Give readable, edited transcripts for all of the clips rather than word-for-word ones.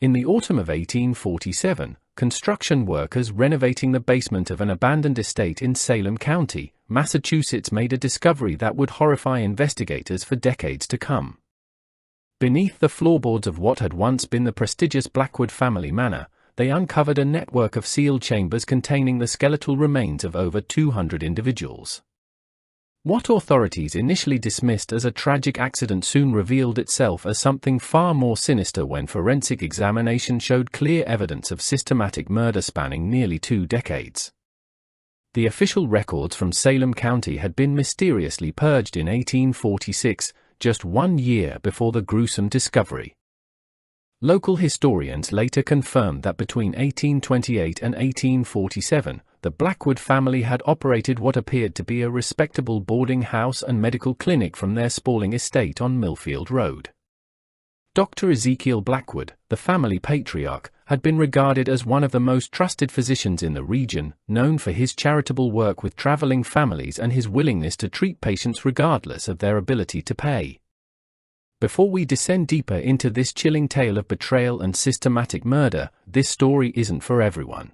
In the autumn of 1847, construction workers renovating the basement of an abandoned estate in Salem County, Massachusetts made a discovery that would horrify investigators for decades to come. Beneath the floorboards of what had once been the prestigious Blackwood family manor, they uncovered a network of sealed chambers containing the skeletal remains of over 200 individuals. What authorities initially dismissed as a tragic accident soon revealed itself as something far more sinister when forensic examination showed clear evidence of systematic murder spanning nearly 2 decades. The official records from Salem County had been mysteriously purged in 1846, just 1 year before the gruesome discovery. Local historians later confirmed that between 1828 and 1847, the Blackwood family had operated what appeared to be a respectable boarding house and medical clinic from their sprawling estate on Millfield Road. Dr. Ezekiel Blackwood, the family patriarch, had been regarded as one of the most trusted physicians in the region, known for his charitable work with traveling families and his willingness to treat patients regardless of their ability to pay. Before we descend deeper into this chilling tale of betrayal and systematic murder, this story isn't for everyone.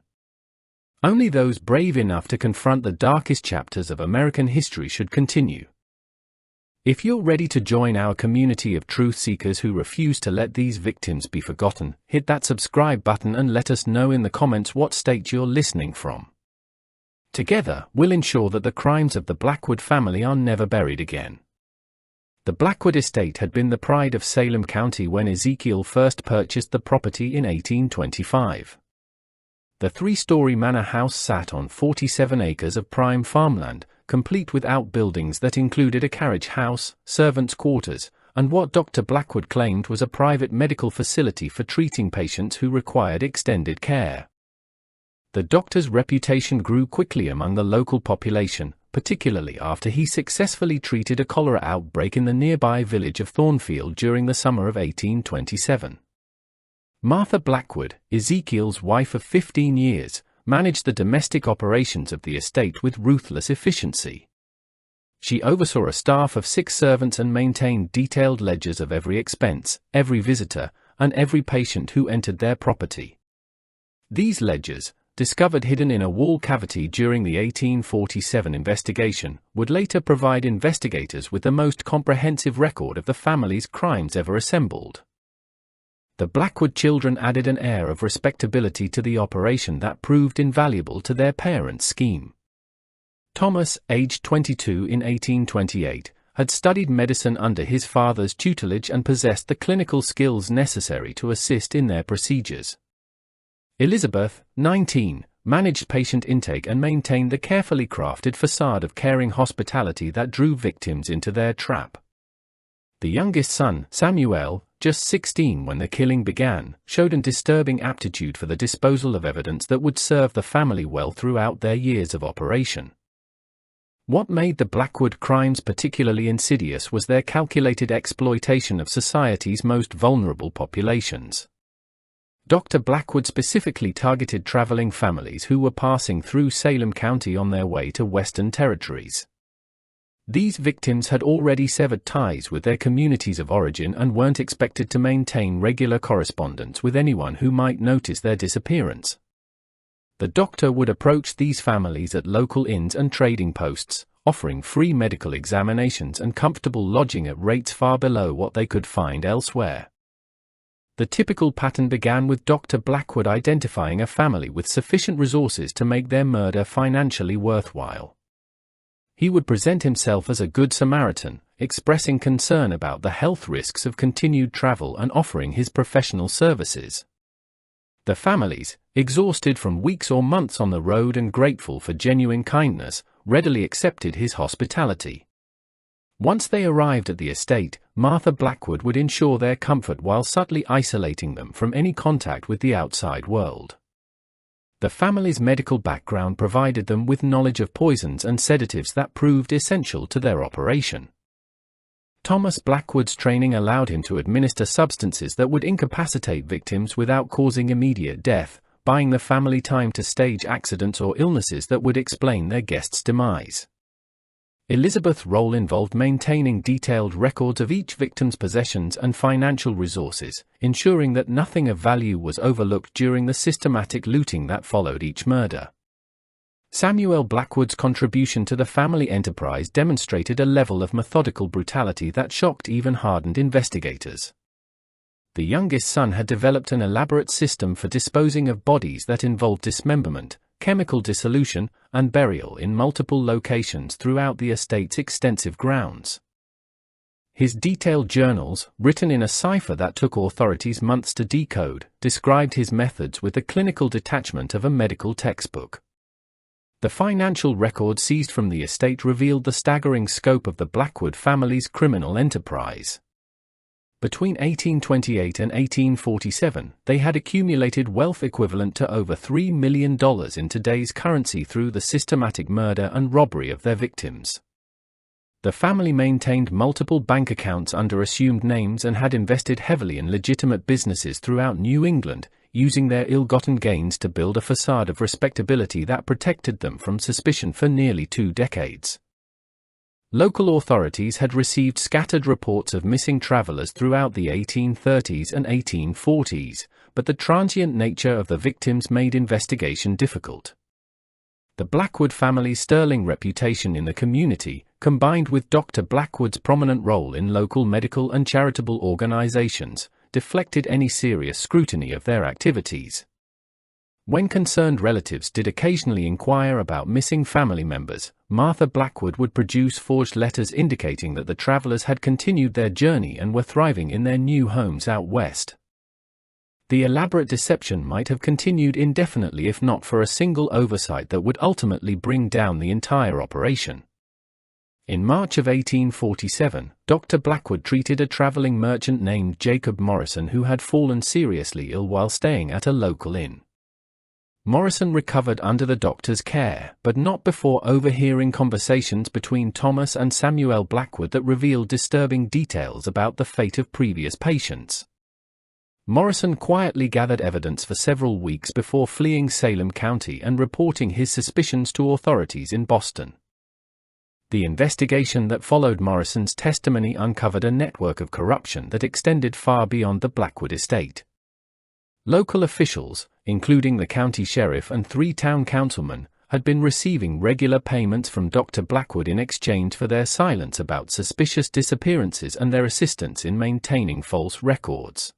Only those brave enough to confront the darkest chapters of American history should continue. If you're ready to join our community of truth seekers who refuse to let these victims be forgotten, hit that subscribe button and let us know in the comments what state you're listening from. Together, we'll ensure that the crimes of the Blackwood family are never buried again. The Blackwood estate had been the pride of Salem County when Ezekiel first purchased the property in 1825. The 3-story manor house sat on 47 acres of prime farmland, complete with outbuildings that included a carriage house, servants' quarters, and what Dr. Blackwood claimed was a private medical facility for treating patients who required extended care. The doctor's reputation grew quickly among the local population, particularly after he successfully treated a cholera outbreak in the nearby village of Thornfield during the summer of 1827. Martha Blackwood, Ezekiel's wife of 15 years, managed the domestic operations of the estate with ruthless efficiency. She oversaw a staff of 6 servants and maintained detailed ledgers of every expense, every visitor, and every patient who entered their property. These ledgers, discovered hidden in a wall cavity during the 1847 investigation, would later provide investigators with the most comprehensive record of the family's crimes ever assembled. The Blackwood children added an air of respectability to the operation that proved invaluable to their parents' scheme. Thomas, aged 22 in 1828, had studied medicine under his father's tutelage and possessed the clinical skills necessary to assist in their procedures. Elizabeth, 19, managed patient intake and maintained the carefully crafted facade of caring hospitality that drew victims into their trap. The youngest son, Samuel, just 16 when the killing began, showed a disturbing aptitude for the disposal of evidence that would serve the family well throughout their years of operation. What made the Blackwood crimes particularly insidious was their calculated exploitation of society's most vulnerable populations. Dr. Blackwood specifically targeted traveling families who were passing through Salem County on their way to Western territories. These victims had already severed ties with their communities of origin and weren't expected to maintain regular correspondence with anyone who might notice their disappearance. The doctor would approach these families at local inns and trading posts, offering free medical examinations and comfortable lodging at rates far below what they could find elsewhere. The typical pattern began with Dr. Blackwood identifying a family with sufficient resources to make their murder financially worthwhile. He would present himself as a good Samaritan, expressing concern about the health risks of continued travel and offering his professional services. The families, exhausted from weeks or months on the road and grateful for genuine kindness, readily accepted his hospitality. Once they arrived at the estate, Martha Blackwood would ensure their comfort while subtly isolating them from any contact with the outside world. The family's medical background provided them with knowledge of poisons and sedatives that proved essential to their operation. Thomas Blackwood's training allowed him to administer substances that would incapacitate victims without causing immediate death, buying the family time to stage accidents or illnesses that would explain their guests' demise. Elizabeth's role involved maintaining detailed records of each victim's possessions and financial resources, ensuring that nothing of value was overlooked during the systematic looting that followed each murder. Samuel Blackwood's contribution to the family enterprise demonstrated a level of methodical brutality that shocked even hardened investigators. The youngest son had developed an elaborate system for disposing of bodies that involved dismemberment, chemical dissolution, and burial in multiple locations throughout the estate's extensive grounds. His detailed journals, written in a cipher that took authorities months to decode, described his methods with the clinical detachment of a medical textbook. The financial records seized from the estate revealed the staggering scope of the Blackwood family's criminal enterprise. Between 1828 and 1847, they had accumulated wealth equivalent to over $3 million in today's currency through the systematic murder and robbery of their victims. The family maintained multiple bank accounts under assumed names and had invested heavily in legitimate businesses throughout New England, using their ill-gotten gains to build a facade of respectability that protected them from suspicion for nearly 2 decades. Local authorities had received scattered reports of missing travelers throughout the 1830s and 1840s, but the transient nature of the victims made investigation difficult. The Blackwood family's sterling reputation in the community, combined with Dr. Blackwood's prominent role in local medical and charitable organizations, deflected any serious scrutiny of their activities. When concerned relatives did occasionally inquire about missing family members, Martha Blackwood would produce forged letters indicating that the travelers had continued their journey and were thriving in their new homes out west. The elaborate deception might have continued indefinitely if not for a single oversight that would ultimately bring down the entire operation. In March of 1847, Dr. Blackwood treated a traveling merchant named Jacob Morrison who had fallen seriously ill while staying at a local inn. Morrison recovered under the doctor's care, but not before overhearing conversations between Thomas and Samuel Blackwood that revealed disturbing details about the fate of previous patients. Morrison quietly gathered evidence for several weeks before fleeing Salem County and reporting his suspicions to authorities in Boston. The investigation that followed Morrison's testimony uncovered a network of corruption that extended far beyond the Blackwood estate. Local officials, including the county sheriff and 3 town councilmen, had been receiving regular payments from Dr. Blackwood in exchange for their silence about suspicious disappearances and their assistance in maintaining false records.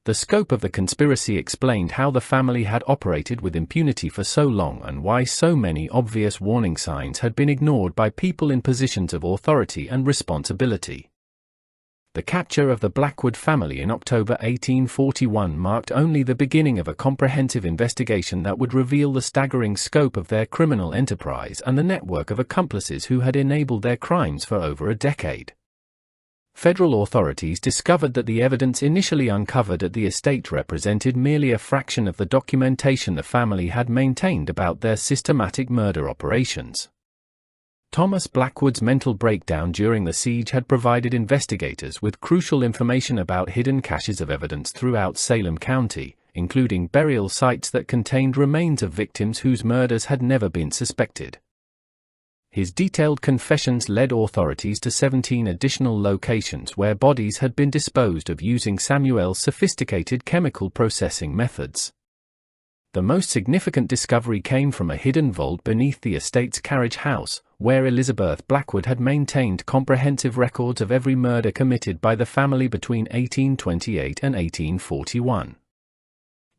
The scope of the conspiracy explained how the family had operated with impunity for so long and why so many obvious warning signs had been ignored by people in positions of authority and responsibility. The capture of the Blackwood family in October 1841 marked only the beginning of a comprehensive investigation that would reveal the staggering scope of their criminal enterprise and the network of accomplices who had enabled their crimes for over a decade. Federal authorities discovered that the evidence initially uncovered at the estate represented merely a fraction of the documentation the family had maintained about their systematic murder operations. Thomas Blackwood's mental breakdown during the siege had provided investigators with crucial information about hidden caches of evidence throughout Salem County, including burial sites that contained remains of victims whose murders had never been suspected. His detailed confessions led authorities to 17 additional locations where bodies had been disposed of using Samuel's sophisticated chemical processing methods. The most significant discovery came from a hidden vault beneath the estate's carriage house, where Elizabeth Blackwood had maintained comprehensive records of every murder committed by the family between 1828 and 1841.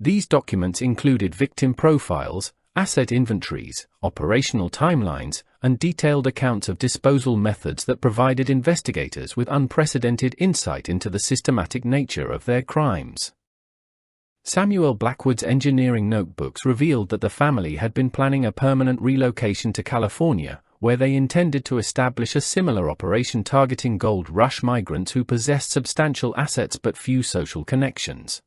These documents included victim profiles, asset inventories, operational timelines, and detailed accounts of disposal methods that provided investigators with unprecedented insight into the systematic nature of their crimes. Samuel Blackwood's engineering notebooks revealed that the family had been planning a permanent relocation to California, where they intended to establish a similar operation targeting gold rush migrants who possessed substantial assets but few social connections.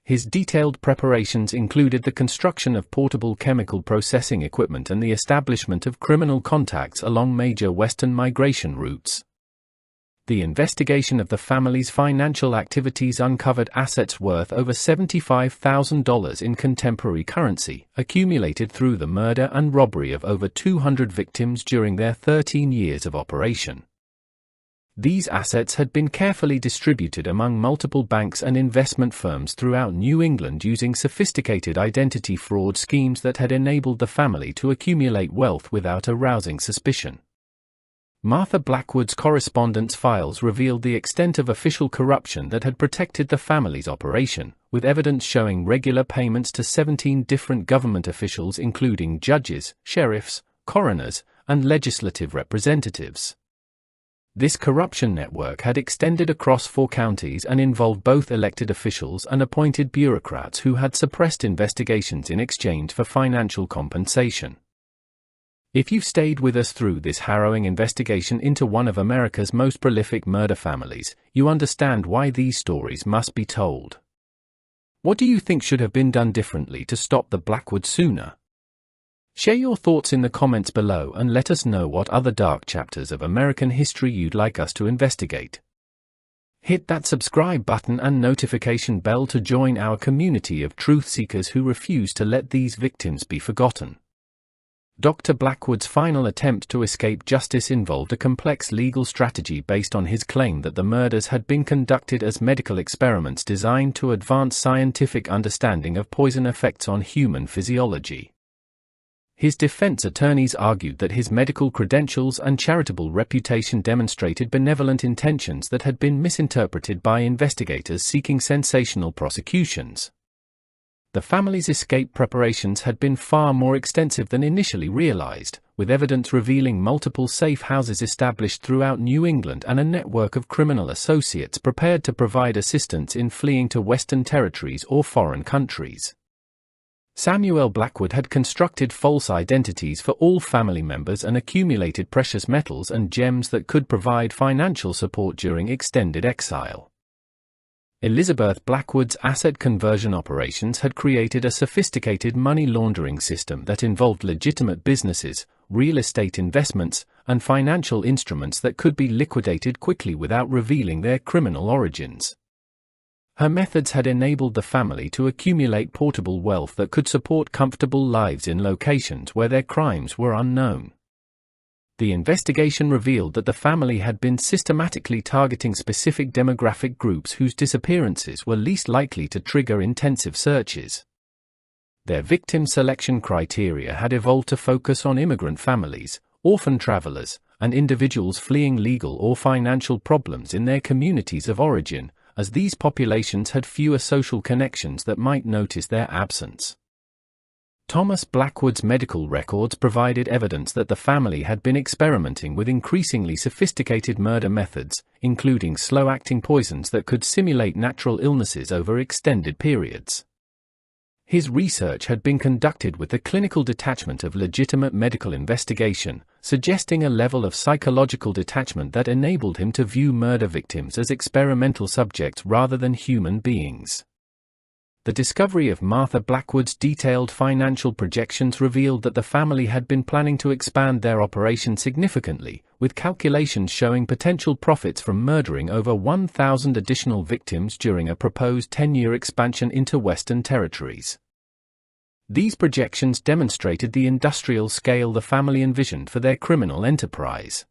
His detailed preparations included the construction of portable chemical processing equipment and the establishment of criminal contacts along major western migration routes. The investigation of the family's financial activities uncovered assets worth over $75,000 in contemporary currency, accumulated through the murder and robbery of over 200 victims during their 13 years of operation. These assets had been carefully distributed among multiple banks and investment firms throughout New England using sophisticated identity fraud schemes that had enabled the family to accumulate wealth without arousing suspicion. Martha Blackwood's correspondence files revealed the extent of official corruption that had protected the family's operation, with evidence showing regular payments to 17 different government officials including judges, sheriffs, coroners, and legislative representatives. This corruption network had extended across 4 counties and involved both elected officials and appointed bureaucrats who had suppressed investigations in exchange for financial compensation. If you've stayed with us through this harrowing investigation into one of America's most prolific murder families, you understand why these stories must be told. What do you think should have been done differently to stop the Blackwoods sooner? Share your thoughts in the comments below and let us know what other dark chapters of American history you'd like us to investigate. Hit that subscribe button and notification bell to join our community of truth seekers who refuse to let these victims be forgotten. Dr. Blackwood's final attempt to escape justice involved a complex legal strategy based on his claim that the murders had been conducted as medical experiments designed to advance scientific understanding of poison effects on human physiology. His defense attorneys argued that his medical credentials and charitable reputation demonstrated benevolent intentions that had been misinterpreted by investigators seeking sensational prosecutions. The family's escape preparations had been far more extensive than initially realized, with evidence revealing multiple safe houses established throughout New England and a network of criminal associates prepared to provide assistance in fleeing to Western territories or foreign countries. Samuel Blackwood had constructed false identities for all family members and accumulated precious metals and gems that could provide financial support during extended exile. Elizabeth Blackwood's asset conversion operations had created a sophisticated money laundering system that involved legitimate businesses, real estate investments, and financial instruments that could be liquidated quickly without revealing their criminal origins. Her methods had enabled the family to accumulate portable wealth that could support comfortable lives in locations where their crimes were unknown. The investigation revealed that the family had been systematically targeting specific demographic groups whose disappearances were least likely to trigger intensive searches. Their victim selection criteria had evolved to focus on immigrant families, orphan travelers, and individuals fleeing legal or financial problems in their communities of origin, as these populations had fewer social connections that might notice their absence. Thomas Blackwood's medical records provided evidence that the family had been experimenting with increasingly sophisticated murder methods, including slow-acting poisons that could simulate natural illnesses over extended periods. His research had been conducted with the clinical detachment of legitimate medical investigation, suggesting a level of psychological detachment that enabled him to view murder victims as experimental subjects rather than human beings. The discovery of Martha Blackwood's detailed financial projections revealed that the family had been planning to expand their operation significantly, with calculations showing potential profits from murdering over 1,000 additional victims during a proposed 10-year expansion into Western territories. These projections demonstrated the industrial scale the family envisioned for their criminal enterprise.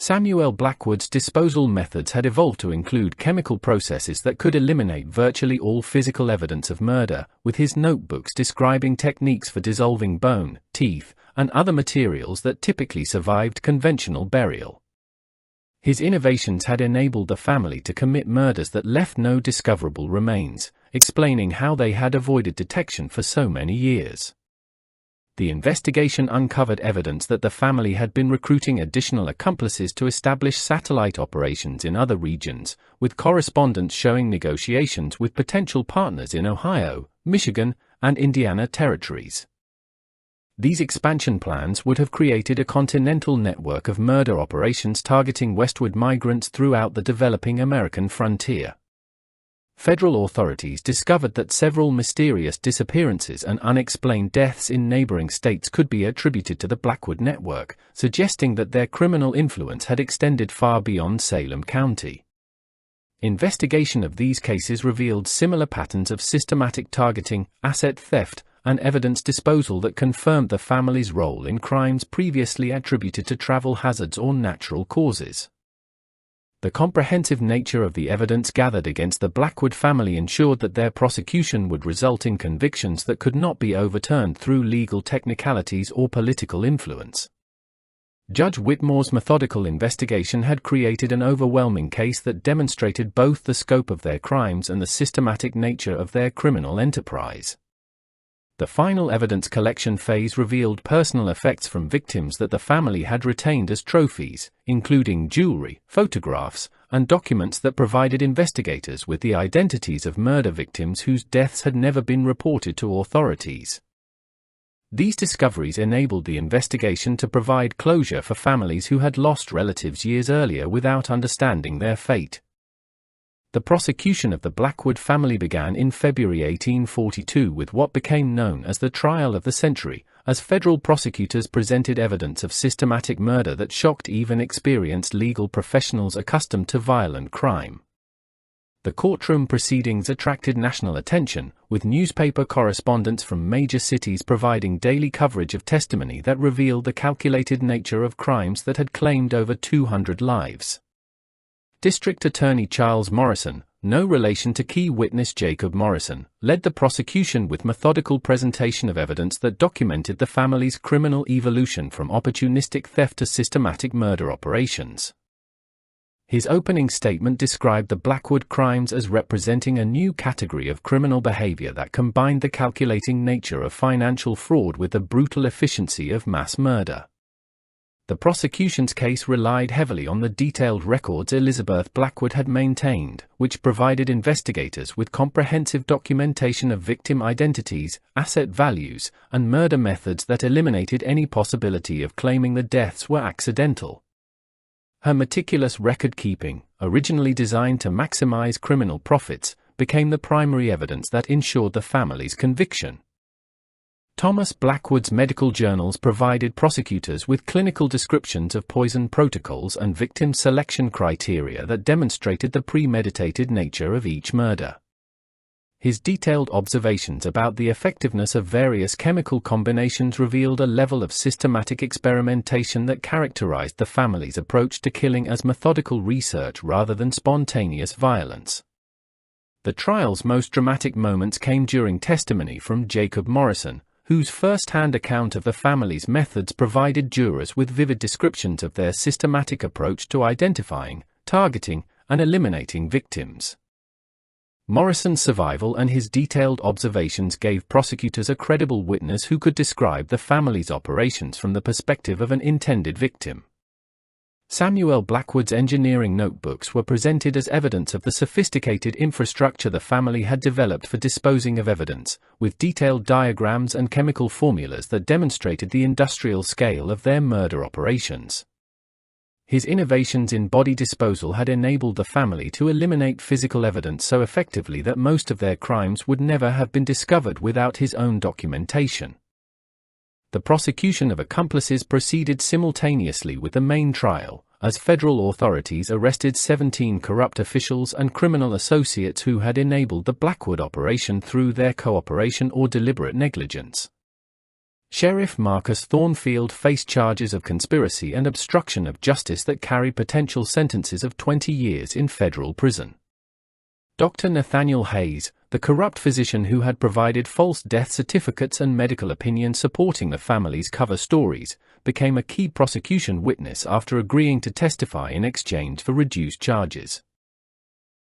Samuel Blackwood's disposal methods had evolved to include chemical processes that could eliminate virtually all physical evidence of murder, with his notebooks describing techniques for dissolving bone, teeth, and other materials that typically survived conventional burial. His innovations had enabled the family to commit murders that left no discoverable remains, explaining how they had avoided detection for so many years. The investigation uncovered evidence that the family had been recruiting additional accomplices to establish satellite operations in other regions, with correspondence showing negotiations with potential partners in Ohio, Michigan, and Indiana territories. These expansion plans would have created a continental network of murder operations targeting westward migrants throughout the developing American frontier. Federal authorities discovered that several mysterious disappearances and unexplained deaths in neighboring states could be attributed to the Blackwood network, suggesting that their criminal influence had extended far beyond Salem County. Investigation of these cases revealed similar patterns of systematic targeting, asset theft, and evidence disposal that confirmed the family's role in crimes previously attributed to travel hazards or natural causes. The comprehensive nature of the evidence gathered against the Blackwood family ensured that their prosecution would result in convictions that could not be overturned through legal technicalities or political influence. Judge Whitmore's methodical investigation had created an overwhelming case that demonstrated both the scope of their crimes and the systematic nature of their criminal enterprise. The final evidence collection phase revealed personal effects from victims that the family had retained as trophies, including jewelry, photographs, and documents that provided investigators with the identities of murder victims whose deaths had never been reported to authorities. These discoveries enabled the investigation to provide closure for families who had lost relatives years earlier without understanding their fate. The prosecution of the Blackwood family began in February 1842 with what became known as the trial of the century, as federal prosecutors presented evidence of systematic murder that shocked even experienced legal professionals accustomed to violent crime. The courtroom proceedings attracted national attention, with newspaper correspondents from major cities providing daily coverage of testimony that revealed the calculated nature of crimes that had claimed over 200 lives. District Attorney Charles Morrison, no relation to key witness Jacob Morrison, led the prosecution with methodical presentation of evidence that documented the family's criminal evolution from opportunistic theft to systematic murder operations. His opening statement described the Blackwood crimes as representing a new category of criminal behavior that combined the calculating nature of financial fraud with the brutal efficiency of mass murder. The prosecution's case relied heavily on the detailed records Elizabeth Blackwood had maintained, which provided investigators with comprehensive documentation of victim identities, asset values, and murder methods that eliminated any possibility of claiming the deaths were accidental. Her meticulous record-keeping, originally designed to maximize criminal profits, became the primary evidence that ensured the family's conviction. Thomas Blackwood's medical journals provided prosecutors with clinical descriptions of poison protocols and victim selection criteria that demonstrated the premeditated nature of each murder. His detailed observations about the effectiveness of various chemical combinations revealed a level of systematic experimentation that characterized the family's approach to killing as methodical research rather than spontaneous violence. The trial's most dramatic moments came during testimony from Jacob Morrison, whose first-hand account of the family's methods provided jurors with vivid descriptions of their systematic approach to identifying, targeting, and eliminating victims. Morrison's survival and his detailed observations gave prosecutors a credible witness who could describe the family's operations from the perspective of an intended victim. Samuel Blackwood's engineering notebooks were presented as evidence of the sophisticated infrastructure the family had developed for disposing of evidence, with detailed diagrams and chemical formulas that demonstrated the industrial scale of their murder operations. His innovations in body disposal had enabled the family to eliminate physical evidence so effectively that most of their crimes would never have been discovered without his own documentation. The prosecution of accomplices proceeded simultaneously with the main trial, as federal authorities arrested 17 corrupt officials and criminal associates who had enabled the Blackwood operation through their cooperation or deliberate negligence. Sheriff Marcus Thornfield faced charges of conspiracy and obstruction of justice that carried potential sentences of 20 years in federal prison. Dr. Nathaniel Hayes, the corrupt physician who had provided false death certificates and medical opinions supporting the family's cover stories, became a key prosecution witness after agreeing to testify in exchange for reduced charges.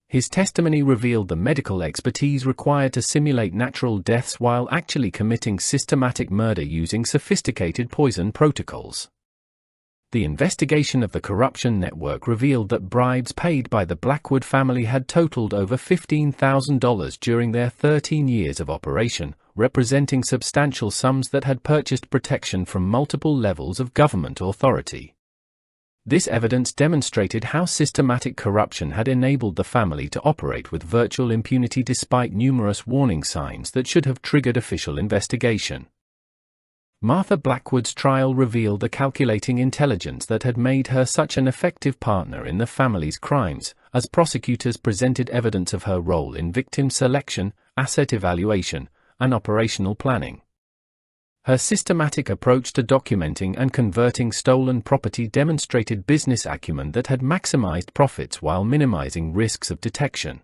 His testimony revealed the medical expertise required to simulate natural deaths while actually committing systematic murder using sophisticated poison protocols. The investigation of the corruption network revealed that bribes paid by the Blackwood family had totaled over $15,000 during their 13 years of operation, representing substantial sums that had purchased protection from multiple levels of government authority. This evidence demonstrated how systematic corruption had enabled the family to operate with virtual impunity despite numerous warning signs that should have triggered official investigation. Martha Blackwood's trial revealed the calculating intelligence that had made her such an effective partner in the family's crimes, as prosecutors presented evidence of her role in victim selection, asset evaluation, and operational planning. Her systematic approach to documenting and converting stolen property demonstrated business acumen that had maximized profits while minimizing risks of detection.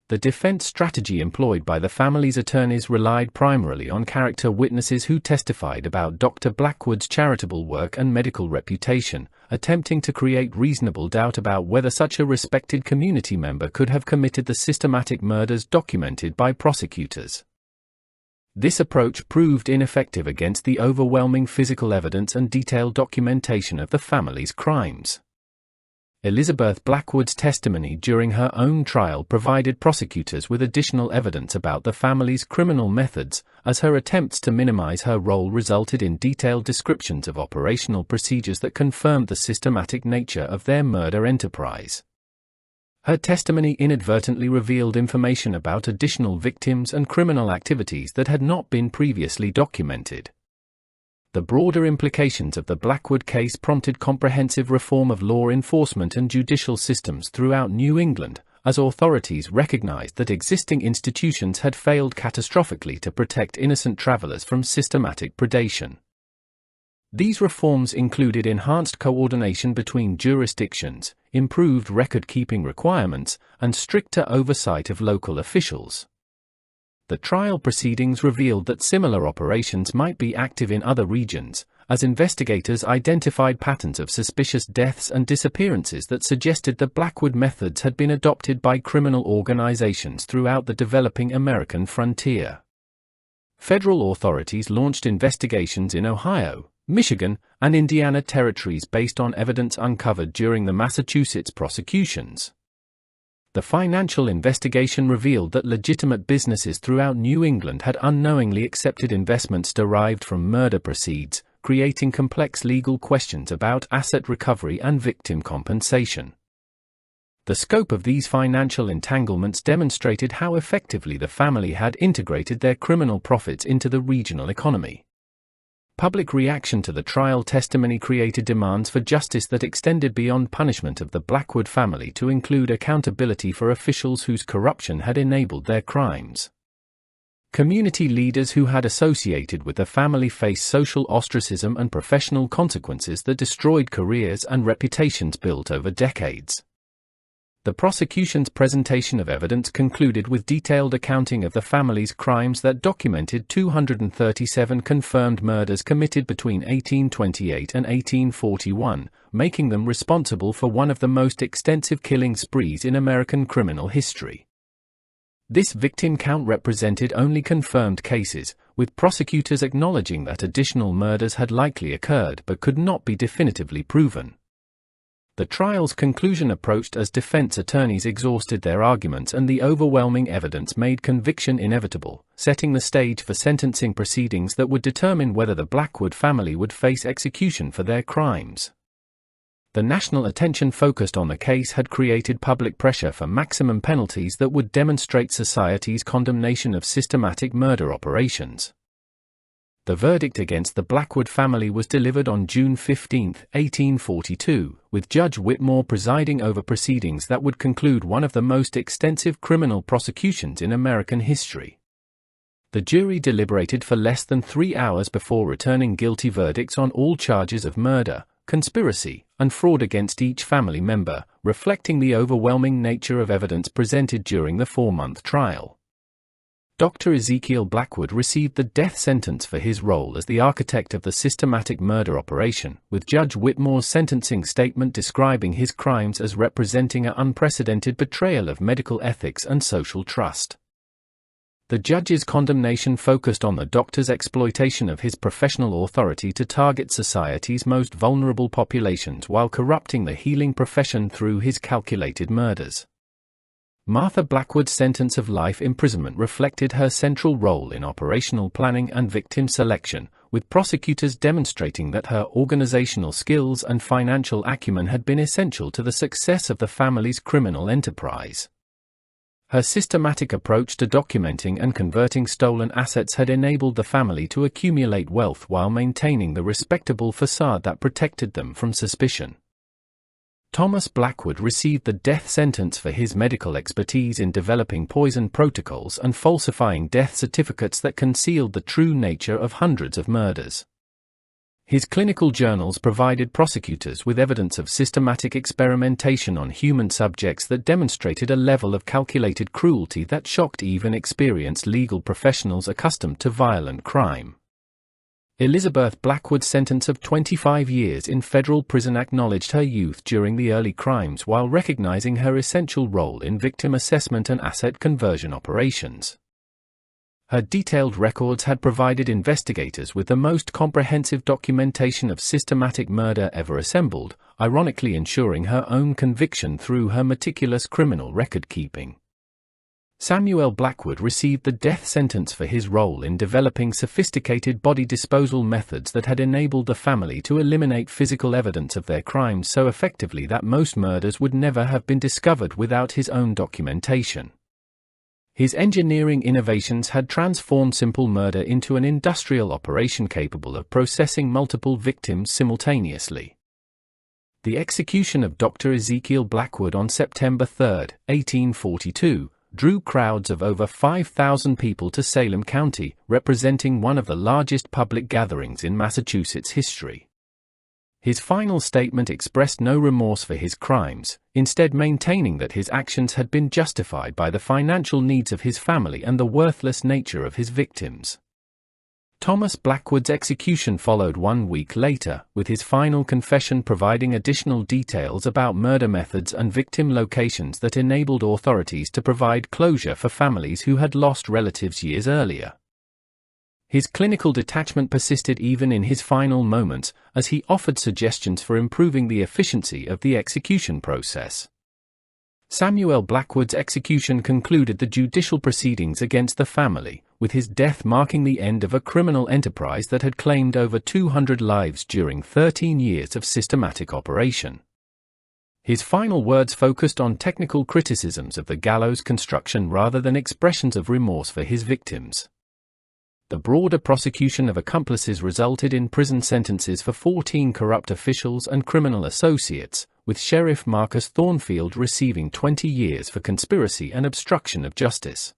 The defense strategy employed by the family's attorneys relied primarily on character witnesses who testified about Dr. Blackwood's charitable work and medical reputation, attempting to create reasonable doubt about whether such a respected community member could have committed the systematic murders documented by prosecutors. This approach proved ineffective against the overwhelming physical evidence and detailed documentation of the family's crimes. Elizabeth Blackwood's testimony during her own trial provided prosecutors with additional evidence about the family's criminal methods, as her attempts to minimize her role resulted in detailed descriptions of operational procedures that confirmed the systematic nature of their murder enterprise. Her testimony inadvertently revealed information about additional victims and criminal activities that had not been previously documented. The broader implications of the Blackwood case prompted comprehensive reform of law enforcement and judicial systems throughout New England, as authorities recognized that existing institutions had failed catastrophically to protect innocent travelers from systematic predation. These reforms included enhanced coordination between jurisdictions, improved record-keeping requirements, and stricter oversight of local officials. The trial proceedings revealed that similar operations might be active in other regions, as investigators identified patterns of suspicious deaths and disappearances that suggested the Blackwood methods had been adopted by criminal organizations throughout the developing American frontier. Federal authorities launched investigations in Ohio, Michigan, and Indiana territories based on evidence uncovered during the Massachusetts prosecutions. The financial investigation revealed that legitimate businesses throughout New England had unknowingly accepted investments derived from murder proceeds, creating complex legal questions about asset recovery and victim compensation. The scope of these financial entanglements demonstrated how effectively the family had integrated their criminal profits into the regional economy. Public reaction to the trial testimony created demands for justice that extended beyond punishment of the Blackwood family to include accountability for officials whose corruption had enabled their crimes. Community leaders who had associated with the family faced social ostracism and professional consequences that destroyed careers and reputations built over decades. The prosecution's presentation of evidence concluded with detailed accounting of the family's crimes that documented 237 confirmed murders committed between 1828 and 1841, making them responsible for one of the most extensive killing sprees in American criminal history. This victim count represented only confirmed cases, with prosecutors acknowledging that additional murders had likely occurred but could not be definitively proven. The trial's conclusion approached as defense attorneys exhausted their arguments and the overwhelming evidence made conviction inevitable, setting the stage for sentencing proceedings that would determine whether the Blackwood family would face execution for their crimes. The national attention focused on the case had created public pressure for maximum penalties that would demonstrate society's condemnation of systematic murder operations. The verdict against the Blackwood family was delivered on June 15, 1842, with Judge Whitmore presiding over proceedings that would conclude one of the most extensive criminal prosecutions in American history. The jury deliberated for less than 3 hours before returning guilty verdicts on all charges of murder, conspiracy, and fraud against each family member, reflecting the overwhelming nature of evidence presented during the 4-month trial. Dr. Ezekiel Blackwood received the death sentence for his role as the architect of the systematic murder operation, with Judge Whitmore's sentencing statement describing his crimes as representing an unprecedented betrayal of medical ethics and social trust. The judge's condemnation focused on the doctor's exploitation of his professional authority to target society's most vulnerable populations while corrupting the healing profession through his calculated murders. Martha Blackwood's sentence of life imprisonment reflected her central role in operational planning and victim selection, with prosecutors demonstrating that her organizational skills and financial acumen had been essential to the success of the family's criminal enterprise. Her systematic approach to documenting and converting stolen assets had enabled the family to accumulate wealth while maintaining the respectable facade that protected them from suspicion. Thomas Blackwood received the death sentence for his medical expertise in developing poison protocols and falsifying death certificates that concealed the true nature of hundreds of murders. His clinical journals provided prosecutors with evidence of systematic experimentation on human subjects that demonstrated a level of calculated cruelty that shocked even experienced legal professionals accustomed to violent crime. Elizabeth Blackwood's sentence of 25 years in federal prison acknowledged her youth during the early crimes while recognizing her essential role in victim assessment and asset conversion operations. Her detailed records had provided investigators with the most comprehensive documentation of systematic murder ever assembled, ironically ensuring her own conviction through her meticulous criminal record-keeping. Samuel Blackwood received the death sentence for his role in developing sophisticated body disposal methods that had enabled the family to eliminate physical evidence of their crimes so effectively that most murders would never have been discovered without his own documentation. His engineering innovations had transformed simple murder into an industrial operation capable of processing multiple victims simultaneously. The execution of Dr. Ezekiel Blackwood on September 3, 1842, drew crowds of over 5,000 people to Salem County, representing one of the largest public gatherings in Massachusetts history. His final statement expressed no remorse for his crimes, instead maintaining that his actions had been justified by the financial needs of his family and the worthless nature of his victims. Thomas Blackwood's execution followed 1 week later, with his final confession providing additional details about murder methods and victim locations that enabled authorities to provide closure for families who had lost relatives years earlier. His clinical detachment persisted even in his final moments, as he offered suggestions for improving the efficiency of the execution process. Samuel Blackwood's execution concluded the judicial proceedings against the family, with his death marking the end of a criminal enterprise that had claimed over 200 lives during 13 years of systematic operation. His final words focused on technical criticisms of the gallows construction rather than expressions of remorse for his victims. The broader prosecution of accomplices resulted in prison sentences for 14 corrupt officials and criminal associates, with Sheriff Marcus Thornfield receiving 20 years for conspiracy and obstruction of justice.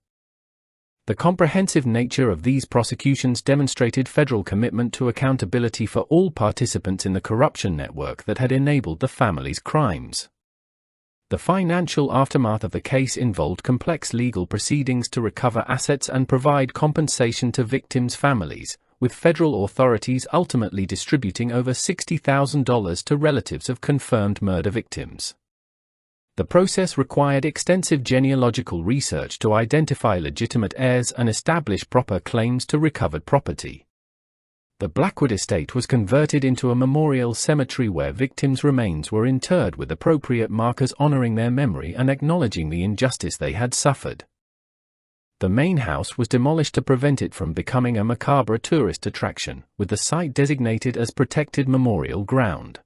The comprehensive nature of these prosecutions demonstrated federal commitment to accountability for all participants in the corruption network that had enabled the family's crimes. The financial aftermath of the case involved complex legal proceedings to recover assets and provide compensation to victims' families, with federal authorities ultimately distributing over $60,000 to relatives of confirmed murder victims. The process required extensive genealogical research to identify legitimate heirs and establish proper claims to recovered property. The Blackwood estate was converted into a memorial cemetery where victims' remains were interred with appropriate markers honoring their memory and acknowledging the injustice they had suffered. The main house was demolished to prevent it from becoming a macabre tourist attraction, with the site designated as protected memorial ground.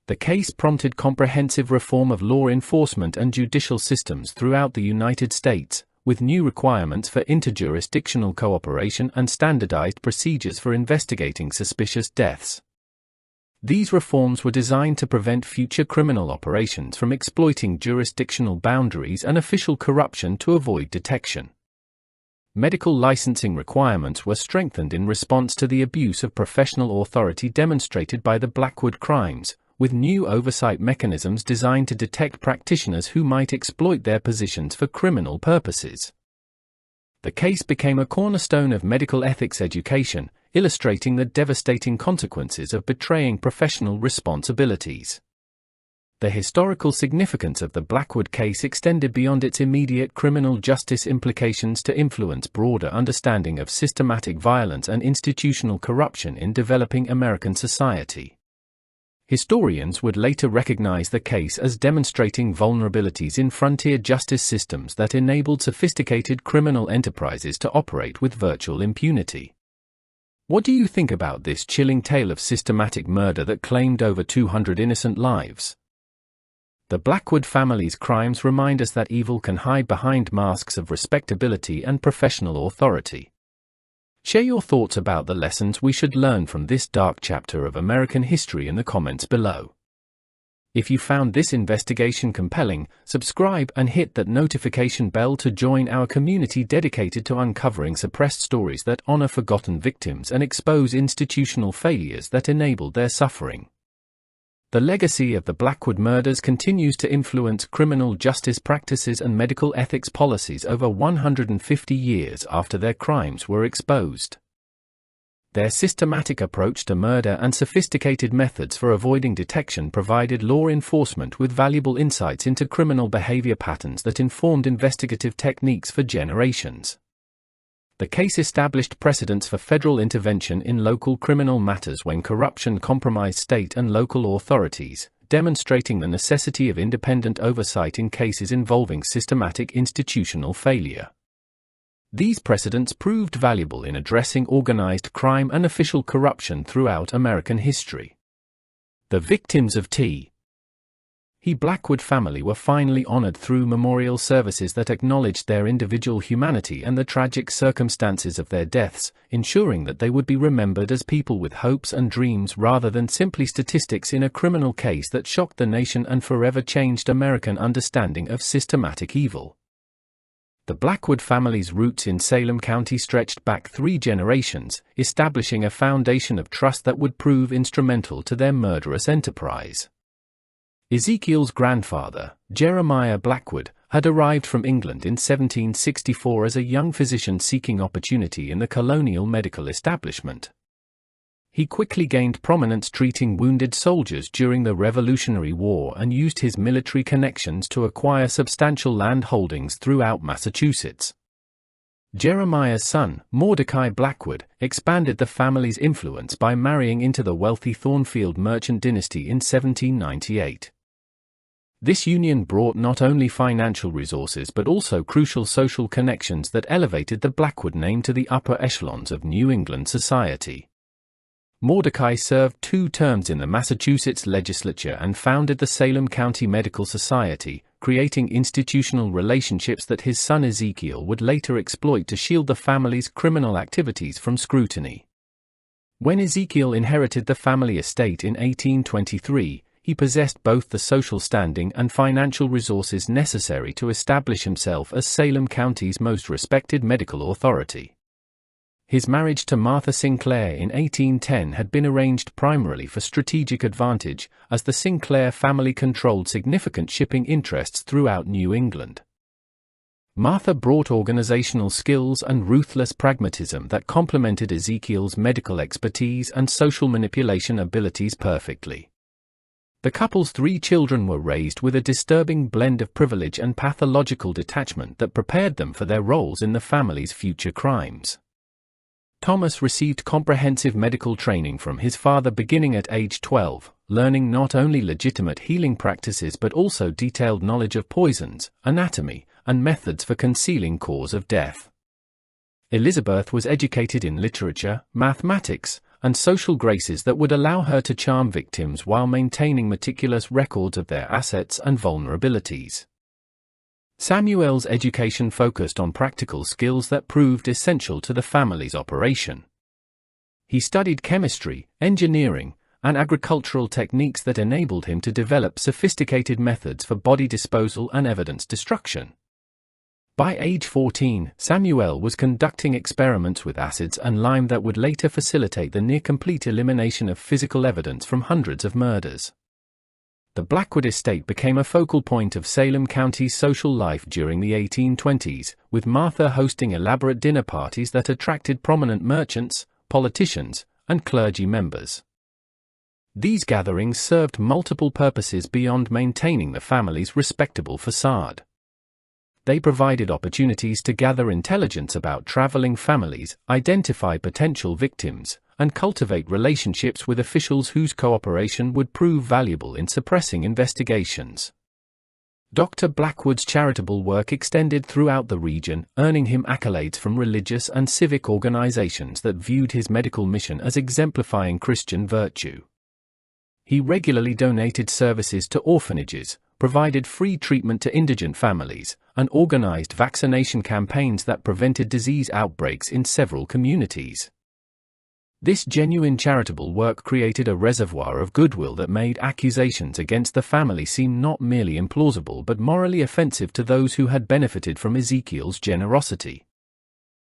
The case prompted comprehensive reform of law enforcement and judicial systems throughout the United States, with new requirements for interjurisdictional cooperation and standardized procedures for investigating suspicious deaths. These reforms were designed to prevent future criminal operations from exploiting jurisdictional boundaries and official corruption to avoid detection. Medical licensing requirements were strengthened in response to the abuse of professional authority demonstrated by the Blackwood crimes, with new oversight mechanisms designed to detect practitioners who might exploit their positions for criminal purposes. The case became a cornerstone of medical ethics education, illustrating the devastating consequences of betraying professional responsibilities. The historical significance of the Blackwood case extended beyond its immediate criminal justice implications to influence broader understanding of systematic violence and institutional corruption in developing American society. Historians would later recognize the case as demonstrating vulnerabilities in frontier justice systems that enabled sophisticated criminal enterprises to operate with virtual impunity. What do you think about this chilling tale of systematic murder that claimed over 200 innocent lives? The Blackwood family's crimes remind us that evil can hide behind masks of respectability and professional authority. Share your thoughts about the lessons we should learn from this dark chapter of American history in the comments below. If you found this investigation compelling, subscribe and hit that notification bell to join our community dedicated to uncovering suppressed stories that honor forgotten victims and expose institutional failures that enabled their suffering. The legacy of the Blackwood murders continues to influence criminal justice practices and medical ethics policies over 150 years after their crimes were exposed. Their systematic approach to murder and sophisticated methods for avoiding detection provided law enforcement with valuable insights into criminal behavior patterns that informed investigative techniques for generations. The case established precedents for federal intervention in local criminal matters when corruption compromised state and local authorities, demonstrating the necessity of independent oversight in cases involving systematic institutional failure. These precedents proved valuable in addressing organized crime and official corruption throughout American history. The victims of T. Blackwood family were finally honored through memorial services that acknowledged their individual humanity and the tragic circumstances of their deaths, ensuring that they would be remembered as people with hopes and dreams rather than simply statistics in a criminal case that shocked the nation and forever changed American understanding of systematic evil. The Blackwood family's roots in Salem County stretched back 3 generations, establishing a foundation of trust that would prove instrumental to their murderous enterprise. Ezekiel's grandfather, Jeremiah Blackwood, had arrived from England in 1764 as a young physician seeking opportunity in the colonial medical establishment. He quickly gained prominence treating wounded soldiers during the Revolutionary War and used his military connections to acquire substantial land holdings throughout Massachusetts. Jeremiah's son, Mordecai Blackwood, expanded the family's influence by marrying into the wealthy Thornfield merchant dynasty in 1798. This union brought not only financial resources but also crucial social connections that elevated the Blackwood name to the upper echelons of New England society. Mordecai served 2 terms in the Massachusetts legislature and founded the Salem County Medical Society, creating institutional relationships that his son Ezekiel would later exploit to shield the family's criminal activities from scrutiny. When Ezekiel inherited the family estate in 1823, he possessed both the social standing and financial resources necessary to establish himself as Salem County's most respected medical authority. His marriage to Martha Sinclair in 1810 had been arranged primarily for strategic advantage, as the Sinclair family controlled significant shipping interests throughout New England. Martha brought organizational skills and ruthless pragmatism that complemented Ezekiel's medical expertise and social manipulation abilities perfectly. The couple's 3 children were raised with a disturbing blend of privilege and pathological detachment that prepared them for their roles in the family's future crimes. Thomas received comprehensive medical training from his father beginning at age 12, learning not only legitimate healing practices but also detailed knowledge of poisons, anatomy, and methods for concealing cause of death. Elizabeth was educated in literature, mathematics, and social graces that would allow her to charm victims while maintaining meticulous records of their assets and vulnerabilities. Samuel's education focused on practical skills that proved essential to the family's operation. He studied chemistry, engineering, and agricultural techniques that enabled him to develop sophisticated methods for body disposal and evidence destruction. By age 14, Samuel was conducting experiments with acids and lime that would later facilitate the near-complete elimination of physical evidence from hundreds of murders. The Blackwood estate became a focal point of Salem County's social life during the 1820s, with Martha hosting elaborate dinner parties that attracted prominent merchants, politicians, and clergy members. These gatherings served multiple purposes beyond maintaining the family's respectable facade. They provided opportunities to gather intelligence about traveling families, identify potential victims, and cultivate relationships with officials whose cooperation would prove valuable in suppressing investigations. Dr. Blackwood's charitable work extended throughout the region, earning him accolades from religious and civic organizations that viewed his medical mission as exemplifying Christian virtue. He regularly donated services to orphanages, provided free treatment to indigent families, and organized vaccination campaigns that prevented disease outbreaks in several communities. This genuine charitable work created a reservoir of goodwill that made accusations against the family seem not merely implausible but morally offensive to those who had benefited from Ezekiel's generosity.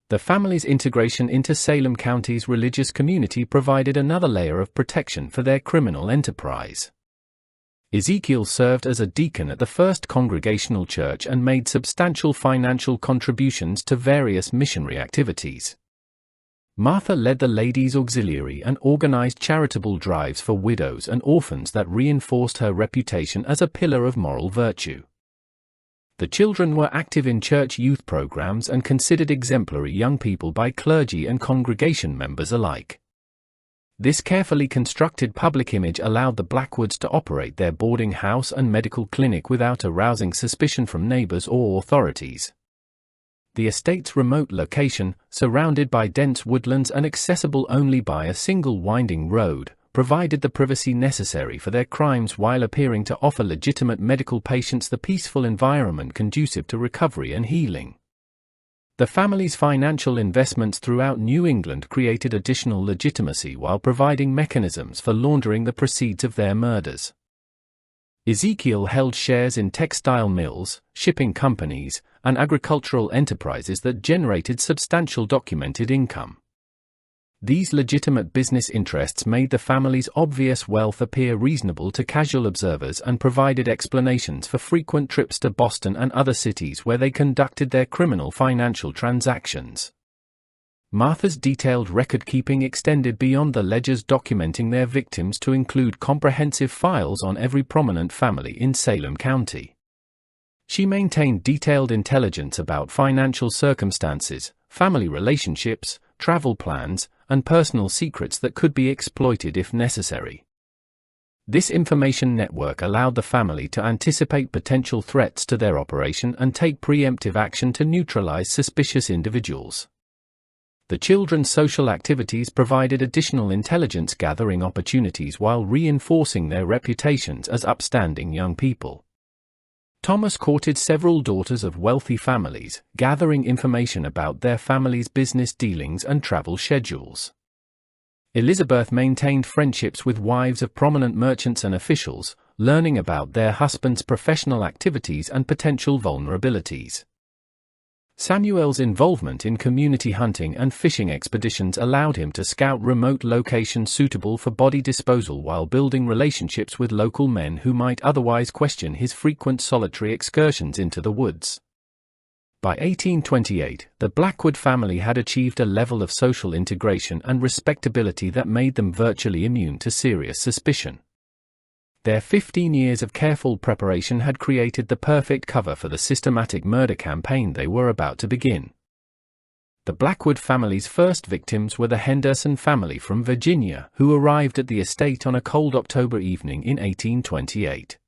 The family's integration into Salem County's religious community provided another layer of protection for their criminal enterprise. Ezekiel served as a deacon at the First Congregational Church and made substantial financial contributions to various missionary activities. Martha led the Ladies' Auxiliary and organized charitable drives for widows and orphans that reinforced her reputation as a pillar of moral virtue. The children were active in church youth programs and considered exemplary young people by clergy and congregation members alike. This carefully constructed public image allowed the Blackwoods to operate their boarding house and medical clinic without arousing suspicion from neighbors or authorities. The estate's remote location, surrounded by dense woodlands and accessible only by a single winding road, provided the privacy necessary for their crimes while appearing to offer legitimate medical patients the peaceful environment conducive to recovery and healing. The family's financial investments throughout New England created additional legitimacy while providing mechanisms for laundering the proceeds of their murders. Ezekiel held shares in textile mills, shipping companies, and agricultural enterprises that generated substantial documented income. These legitimate business interests made the family's obvious wealth appear reasonable to casual observers and provided explanations for frequent trips to Boston and other cities where they conducted their criminal financial transactions. Martha's detailed record-keeping extended beyond the ledgers documenting their victims to include comprehensive files on every prominent family in Salem County. She maintained detailed intelligence about financial circumstances, family relationships, travel plans, and personal secrets that could be exploited if necessary. This information network allowed the family to anticipate potential threats to their operation and take preemptive action to neutralize suspicious individuals. The children's social activities provided additional intelligence gathering opportunities while reinforcing their reputations as upstanding young people. Thomas courted several daughters of wealthy families, gathering information about their family's business dealings and travel schedules. Elizabeth maintained friendships with wives of prominent merchants and officials, learning about their husbands' professional activities and potential vulnerabilities. Samuel's involvement in community hunting and fishing expeditions allowed him to scout remote locations suitable for body disposal while building relationships with local men who might otherwise question his frequent solitary excursions into the woods. By 1828, the Blackwood family had achieved a level of social integration and respectability that made them virtually immune to serious suspicion. Their 15 years of careful preparation had created the perfect cover for the systematic murder campaign they were about to begin. The Blackwood family's first victims were the Henderson family from Virginia, who arrived at the estate on a cold October evening in 1828.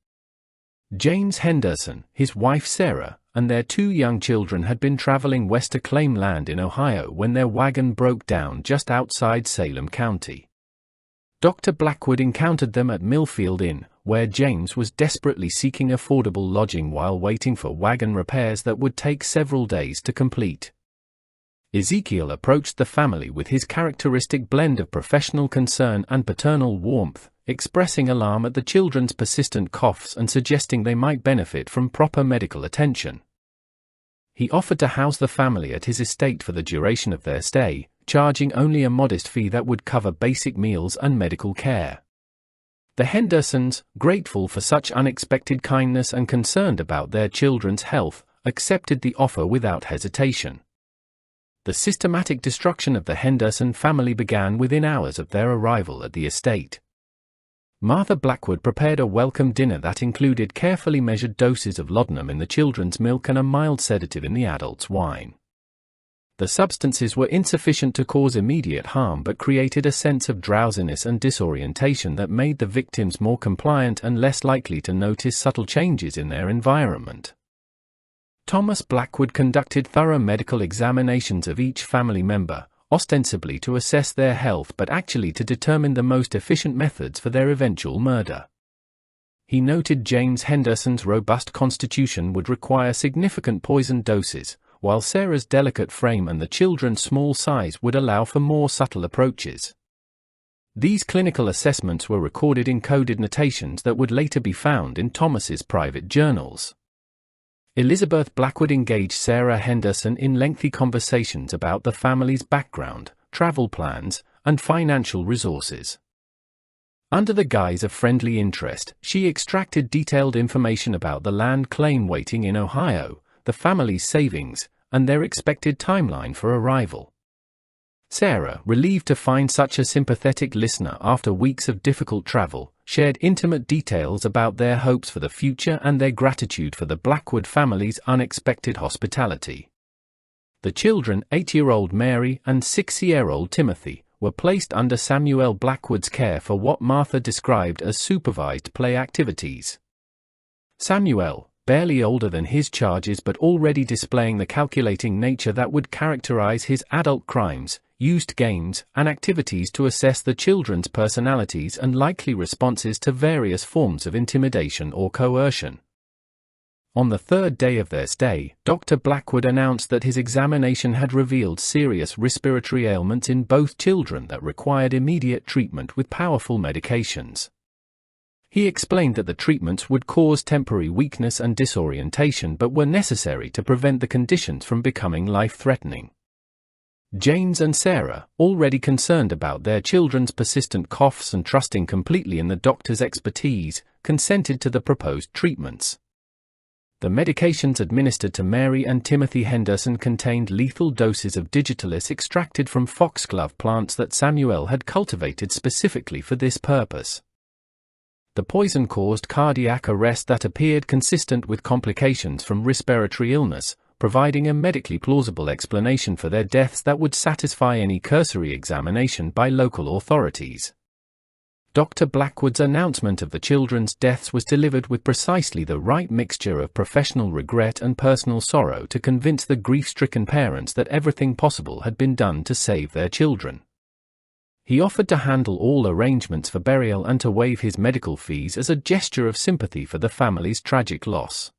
James Henderson, his wife Sarah, and their 2 young children had been traveling west to claim land in Ohio when their wagon broke down just outside Salem County. Dr. Blackwood encountered them at Millfield Inn, where James was desperately seeking affordable lodging while waiting for wagon repairs that would take several days to complete. Ezekiel approached the family with his characteristic blend of professional concern and paternal warmth, expressing alarm at the children's persistent coughs and suggesting they might benefit from proper medical attention. He offered to house the family at his estate for the duration of their stay, charging only a modest fee that would cover basic meals and medical care. The Hendersons, grateful for such unexpected kindness and concerned about their children's health, accepted the offer without hesitation. The systematic destruction of the Henderson family began within hours of their arrival at the estate. Martha Blackwood prepared a welcome dinner that included carefully measured doses of laudanum in the children's milk and a mild sedative in the adults' wine. The substances were insufficient to cause immediate harm but created a sense of drowsiness and disorientation that made the victims more compliant and less likely to notice subtle changes in their environment. Thomas Blackwood conducted thorough medical examinations of each family member, ostensibly to assess their health but actually to determine the most efficient methods for their eventual murder. He noted James Henderson's robust constitution would require significant poison doses, while Sarah's delicate frame and the children's small size would allow for more subtle approaches. These clinical assessments were recorded in coded notations that would later be found in Thomas's private journals. Elizabeth Blackwood engaged Sarah Henderson in lengthy conversations about the family's background, travel plans, and financial resources. Under the guise of friendly interest, she extracted detailed information about the land claim waiting in Ohio, the family's savings, and their expected timeline for arrival. Sarah, relieved to find such a sympathetic listener after weeks of difficult travel, shared intimate details about their hopes for the future and their gratitude for the Blackwood family's unexpected hospitality. The children, 8-year-old Mary and 6-year-old Timothy, were placed under Samuel Blackwood's care for what Martha described as supervised play activities. Samuel, barely older than his charges but already displaying the calculating nature that would characterize his adult crimes, used games and activities to assess the children's personalities and likely responses to various forms of intimidation or coercion. On the third day of their stay, Dr. Blackwood announced that his examination had revealed serious respiratory ailments in both children that required immediate treatment with powerful medications. He explained that the treatments would cause temporary weakness and disorientation but were necessary to prevent the conditions from becoming life-threatening. James and Sarah, already concerned about their children's persistent coughs and trusting completely in the doctor's expertise, consented to the proposed treatments. The medications administered to Mary and Timothy Henderson contained lethal doses of digitalis extracted from foxglove plants that Samuel had cultivated specifically for this purpose. The poison caused cardiac arrest that appeared consistent with complications from respiratory illness, providing a medically plausible explanation for their deaths that would satisfy any cursory examination by local authorities. Dr. Blackwood's announcement of the children's deaths was delivered with precisely the right mixture of professional regret and personal sorrow to convince the grief-stricken parents that everything possible had been done to save their children. He offered to handle all arrangements for burial and to waive his medical fees as a gesture of sympathy for the family's tragic loss.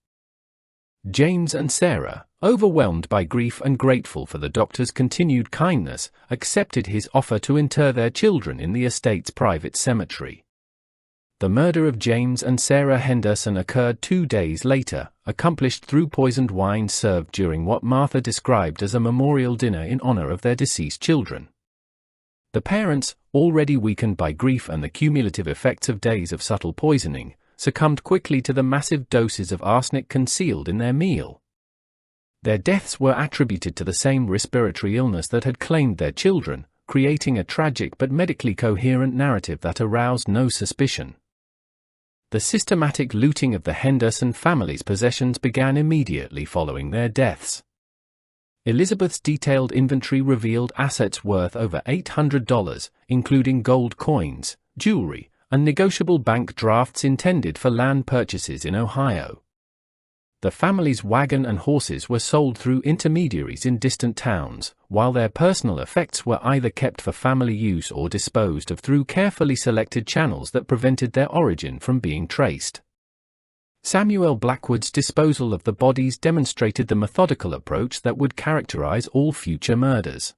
James and Sarah, overwhelmed by grief and grateful for the doctor's continued kindness, accepted his offer to inter their children in the estate's private cemetery. The murder of James and Sarah Henderson occurred 2 days later, accomplished through poisoned wine served during what Martha described as a memorial dinner in honor of their deceased children. The parents, already weakened by grief and the cumulative effects of days of subtle poisoning, succumbed quickly to the massive doses of arsenic concealed in their meal. Their deaths were attributed to the same respiratory illness that had claimed their children, creating a tragic but medically coherent narrative that aroused no suspicion. The systematic looting of the Henderson family's possessions began immediately following their deaths. Elizabeth's detailed inventory revealed assets worth over $800, including gold coins, jewelry, and negotiable bank drafts intended for land purchases in Ohio. The family's wagon and horses were sold through intermediaries in distant towns, while their personal effects were either kept for family use or disposed of through carefully selected channels that prevented their origin from being traced. Samuel Blackwood's disposal of the bodies demonstrated the methodical approach that would characterize all future murders.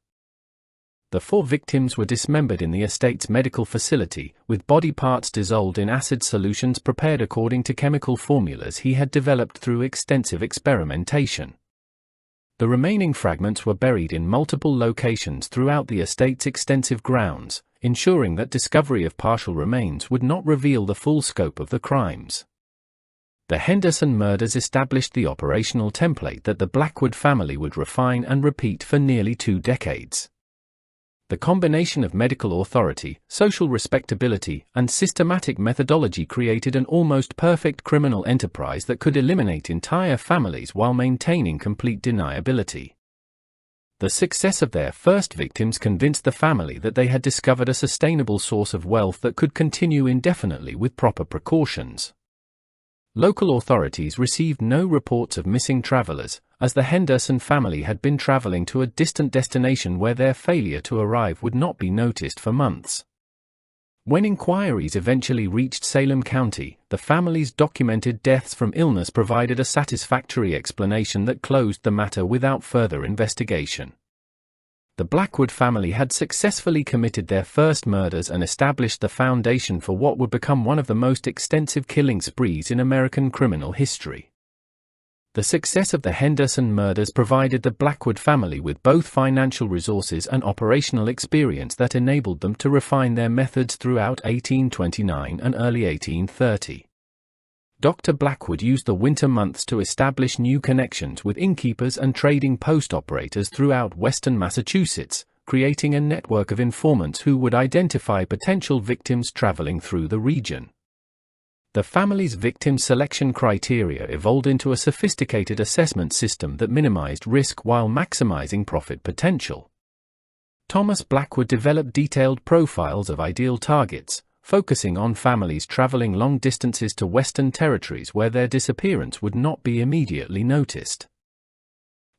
The 4 victims were dismembered in the estate's medical facility, with body parts dissolved in acid solutions prepared according to chemical formulas he had developed through extensive experimentation. The remaining fragments were buried in multiple locations throughout the estate's extensive grounds, ensuring that discovery of partial remains would not reveal the full scope of the crimes. The Henderson murders established the operational template that the Blackwood family would refine and repeat for nearly 2 decades. The combination of medical authority, social respectability, and systematic methodology created an almost perfect criminal enterprise that could eliminate entire families while maintaining complete deniability. The success of their first victims convinced the family that they had discovered a sustainable source of wealth that could continue indefinitely with proper precautions. Local authorities received no reports of missing travelers, as the Henderson family had been traveling to a distant destination where their failure to arrive would not be noticed for months. When inquiries eventually reached Salem County, the family's documented deaths from illness provided a satisfactory explanation that closed the matter without further investigation. The Blackwood family had successfully committed their first murders and established the foundation for what would become one of the most extensive killing sprees in American criminal history. The success of the Henderson murders provided the Blackwood family with both financial resources and operational experience that enabled them to refine their methods throughout 1829 and early 1830. Dr. Blackwood used the winter months to establish new connections with innkeepers and trading post operators throughout western Massachusetts, creating a network of informants who would identify potential victims traveling through the region. The family's victim selection criteria evolved into a sophisticated assessment system that minimized risk while maximizing profit potential. Thomas Blackwood developed detailed profiles of ideal targets, focusing on families traveling long distances to Western territories where their disappearance would not be immediately noticed.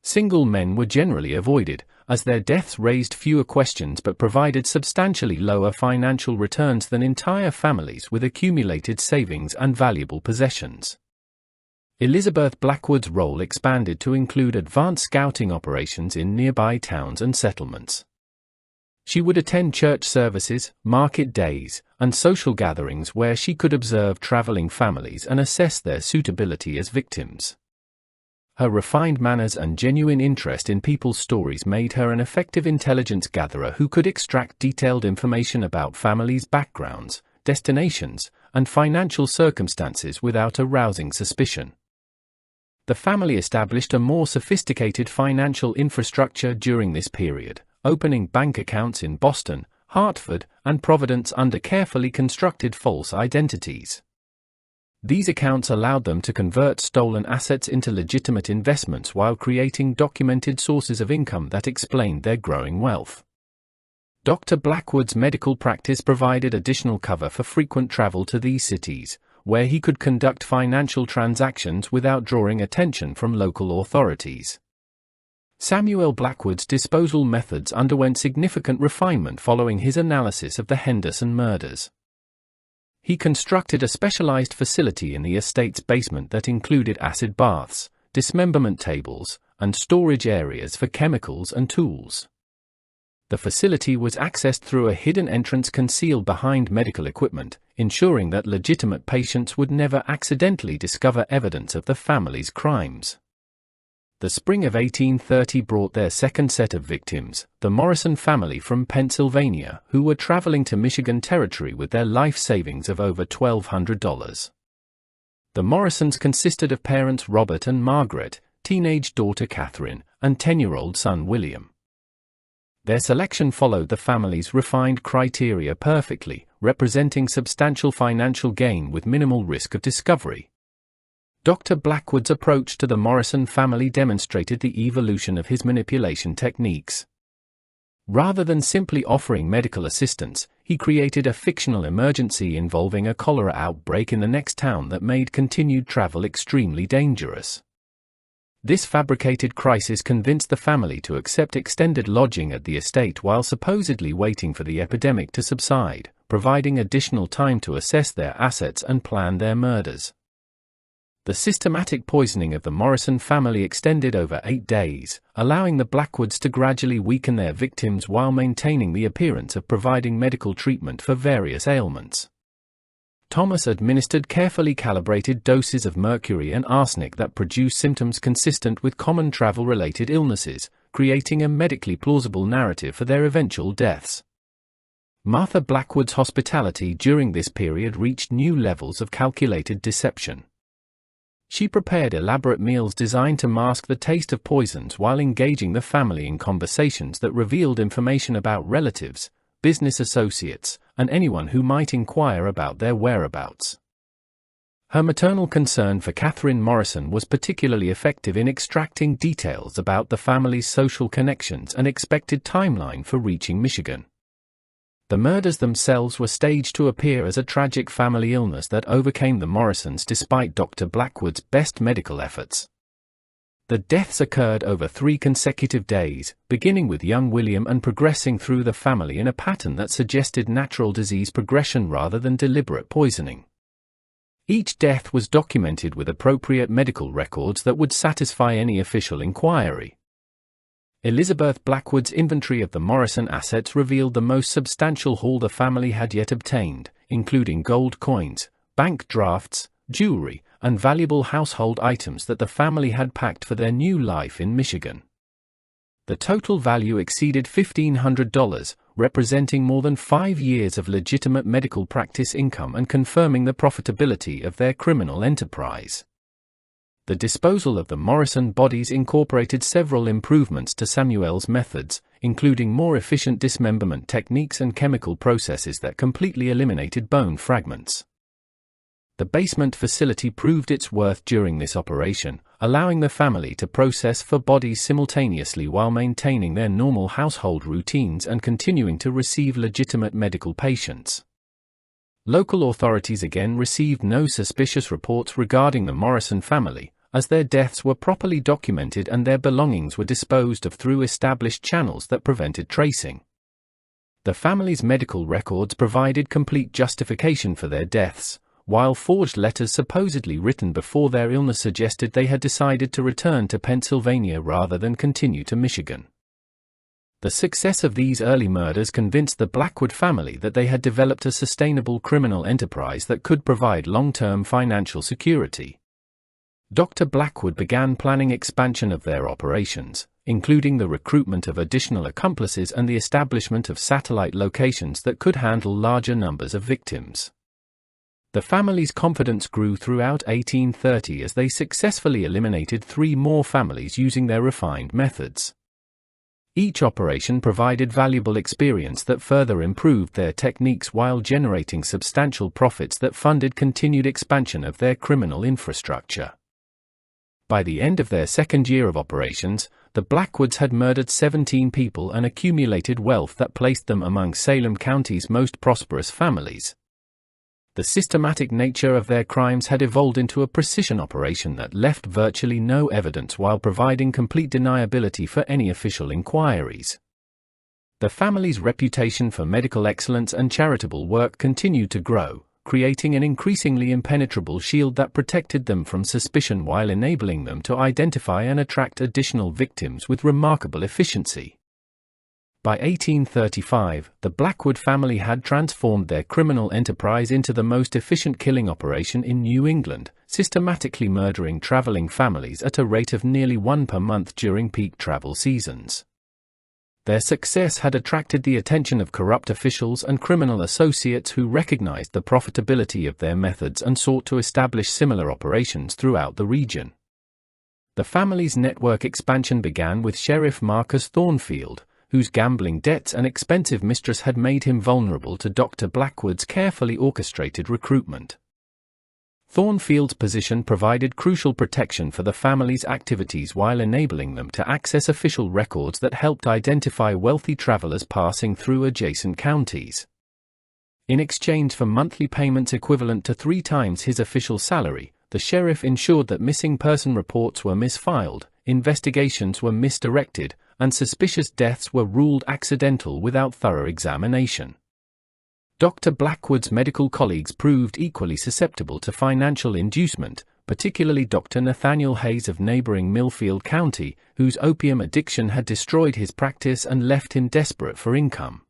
Single men were generally avoided, as their deaths raised fewer questions but provided substantially lower financial returns than entire families with accumulated savings and valuable possessions. Elizabeth Blackwood's role expanded to include advanced scouting operations in nearby towns and settlements. She would attend church services, market days, and social gatherings where she could observe traveling families and assess their suitability as victims. Her refined manners and genuine interest in people's stories made her an effective intelligence gatherer who could extract detailed information about families' backgrounds, destinations, and financial circumstances without arousing suspicion. The family established a more sophisticated financial infrastructure during this period, opening bank accounts in Boston, Hartford, and Providence under carefully constructed false identities. These accounts allowed them to convert stolen assets into legitimate investments while creating documented sources of income that explained their growing wealth. Dr. Blackwood's medical practice provided additional cover for frequent travel to these cities, where he could conduct financial transactions without drawing attention from local authorities. Samuel Blackwood's disposal methods underwent significant refinement following his analysis of the Henderson murders. He constructed a specialized facility in the estate's basement that included acid baths, dismemberment tables, and storage areas for chemicals and tools. The facility was accessed through a hidden entrance concealed behind medical equipment, ensuring that legitimate patients would never accidentally discover evidence of the family's crimes. The spring of 1830 brought their second set of victims, the Morrison family from Pennsylvania, who were traveling to Michigan Territory with their life savings of over $1,200. The Morrisons consisted of parents Robert and Margaret, teenage daughter Catherine, and 10-year-old son William. Their selection followed the family's refined criteria perfectly, representing substantial financial gain with minimal risk of discovery. Dr. Blackwood's approach to the Morrison family demonstrated the evolution of his manipulation techniques. Rather than simply offering medical assistance, he created a fictional emergency involving a cholera outbreak in the next town that made continued travel extremely dangerous. This fabricated crisis convinced the family to accept extended lodging at the estate while supposedly waiting for the epidemic to subside, providing additional time to assess their assets and plan their murders. The systematic poisoning of the Morrison family extended over 8 days, allowing the Blackwoods to gradually weaken their victims while maintaining the appearance of providing medical treatment for various ailments. Thomas administered carefully calibrated doses of mercury and arsenic that produced symptoms consistent with common travel-related illnesses, creating a medically plausible narrative for their eventual deaths. Martha Blackwood's hospitality during this period reached new levels of calculated deception. She prepared elaborate meals designed to mask the taste of poisons while engaging the family in conversations that revealed information about relatives, business associates, and anyone who might inquire about their whereabouts. Her maternal concern for Catherine Morrison was particularly effective in extracting details about the family's social connections and expected timeline for reaching Michigan. The murders themselves were staged to appear as a tragic family illness that overcame the Morrisons despite Dr. Blackwood's best medical efforts. The deaths occurred over 3 consecutive days, beginning with young William and progressing through the family in a pattern that suggested natural disease progression rather than deliberate poisoning. Each death was documented with appropriate medical records that would satisfy any official inquiry. Elizabeth Blackwood's inventory of the Morrison assets revealed the most substantial haul the family had yet obtained, including gold coins, bank drafts, jewelry, and valuable household items that the family had packed for their new life in Michigan. The total value exceeded $1,500, representing more than 5 years of legitimate medical practice income and confirming the profitability of their criminal enterprise. The disposal of the Morrison bodies incorporated several improvements to Samuel's methods, including more efficient dismemberment techniques and chemical processes that completely eliminated bone fragments. The basement facility proved its worth during this operation, allowing the family to process 4 bodies simultaneously while maintaining their normal household routines and continuing to receive legitimate medical patients. Local authorities again received no suspicious reports regarding the Morrison family, as their deaths were properly documented and their belongings were disposed of through established channels that prevented tracing. The family's medical records provided complete justification for their deaths, while forged letters supposedly written before their illness suggested they had decided to return to Pennsylvania rather than continue to Michigan. The success of these early murders convinced the Blackwood family that they had developed a sustainable criminal enterprise that could provide long-term financial security. Dr. Blackwood began planning expansion of their operations, including the recruitment of additional accomplices and the establishment of satellite locations that could handle larger numbers of victims. The family's confidence grew throughout 1830 as they successfully eliminated 3 more families using their refined methods. Each operation provided valuable experience that further improved their techniques while generating substantial profits that funded continued expansion of their criminal infrastructure. By the end of their 2nd year of operations, the Blackwoods had murdered 17 people and accumulated wealth that placed them among Salem County's most prosperous families. The systematic nature of their crimes had evolved into a precision operation that left virtually no evidence while providing complete deniability for any official inquiries. The family's reputation for medical excellence and charitable work continued to grow, creating an increasingly impenetrable shield that protected them from suspicion while enabling them to identify and attract additional victims with remarkable efficiency. By 1835, the Blackwood family had transformed their criminal enterprise into the most efficient killing operation in New England, systematically murdering traveling families at a rate of nearly 1 per month during peak travel seasons. Their success had attracted the attention of corrupt officials and criminal associates who recognized the profitability of their methods and sought to establish similar operations throughout the region. The family's network expansion began with Sheriff Marcus Thornfield, whose gambling debts and expensive mistress had made him vulnerable to Dr. Blackwood's carefully orchestrated recruitment. Thornfield's position provided crucial protection for the family's activities while enabling them to access official records that helped identify wealthy travelers passing through adjacent counties. In exchange for monthly payments equivalent to 3 times his official salary, the sheriff ensured that missing person reports were misfiled, investigations were misdirected, and suspicious deaths were ruled accidental without thorough examination. Dr. Blackwood's medical colleagues proved equally susceptible to financial inducement, particularly Dr. Nathaniel Hayes of neighboring Millfield County, whose opium addiction had destroyed his practice and left him desperate for income.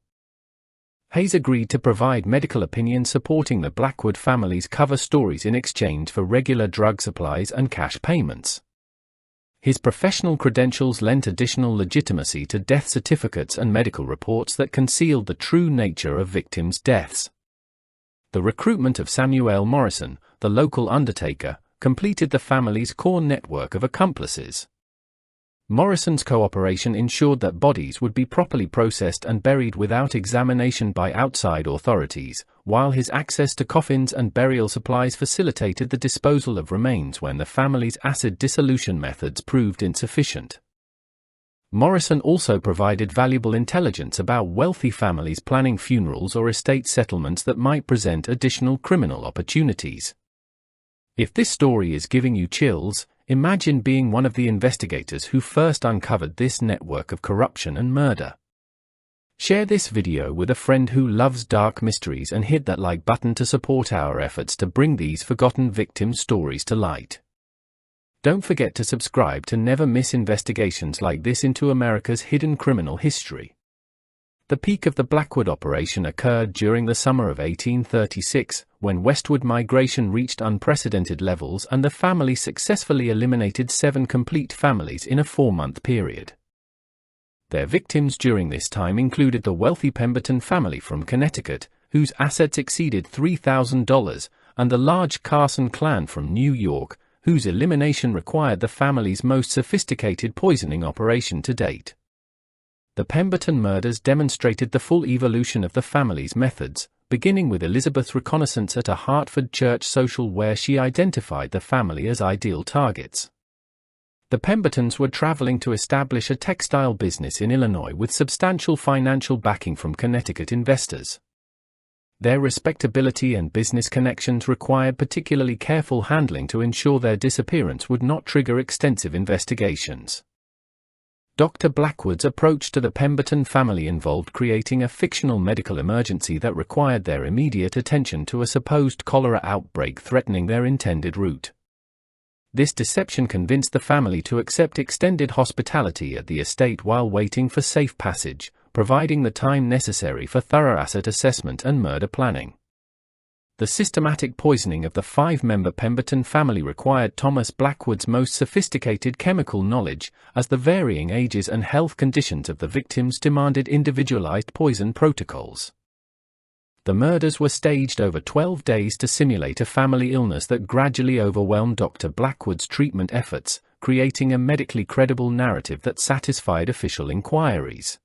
Hayes agreed to provide medical opinions supporting the Blackwood family's cover stories in exchange for regular drug supplies and cash payments. His professional credentials lent additional legitimacy to death certificates and medical reports that concealed the true nature of victims' deaths. The recruitment of Samuel Morrison, the local undertaker, completed the family's core network of accomplices. Morrison's cooperation ensured that bodies would be properly processed and buried without examination by outside authorities, while his access to coffins and burial supplies facilitated the disposal of remains when the family's acid dissolution methods proved insufficient. Morrison also provided valuable intelligence about wealthy families planning funerals or estate settlements that might present additional criminal opportunities. If this story is giving you chills, imagine being one of the investigators who first uncovered this network of corruption and murder. Share this video with a friend who loves dark mysteries and hit that like button to support our efforts to bring these forgotten victim stories to light. Don't forget to subscribe to never miss investigations like this into America's hidden criminal history. The peak of the Blackwood operation occurred during the summer of 1836, when westward migration reached unprecedented levels and the family successfully eliminated 7 complete families in a 4-month period. Their victims during this time included the wealthy Pemberton family from Connecticut, whose assets exceeded $3,000, and the large Carson clan from New York, whose elimination required the family's most sophisticated poisoning operation to date. The Pemberton murders demonstrated the full evolution of the family's methods, beginning with Elizabeth's reconnaissance at a Hartford church social where she identified the family as ideal targets. The Pembertons were traveling to establish a textile business in Illinois with substantial financial backing from Connecticut investors. Their respectability and business connections required particularly careful handling to ensure their disappearance would not trigger extensive investigations. Dr. Blackwood's approach to the Pemberton family involved creating a fictional medical emergency that required their immediate attention to a supposed cholera outbreak threatening their intended route. This deception convinced the family to accept extended hospitality at the estate while waiting for safe passage, providing the time necessary for thorough asset assessment and murder planning. The systematic poisoning of the 5-member Pemberton family required Thomas Blackwood's most sophisticated chemical knowledge, as the varying ages and health conditions of the victims demanded individualized poison protocols. The murders were staged over 12 days to simulate a family illness that gradually overwhelmed Dr. Blackwood's treatment efforts, creating a medically credible narrative that satisfied official inquiries.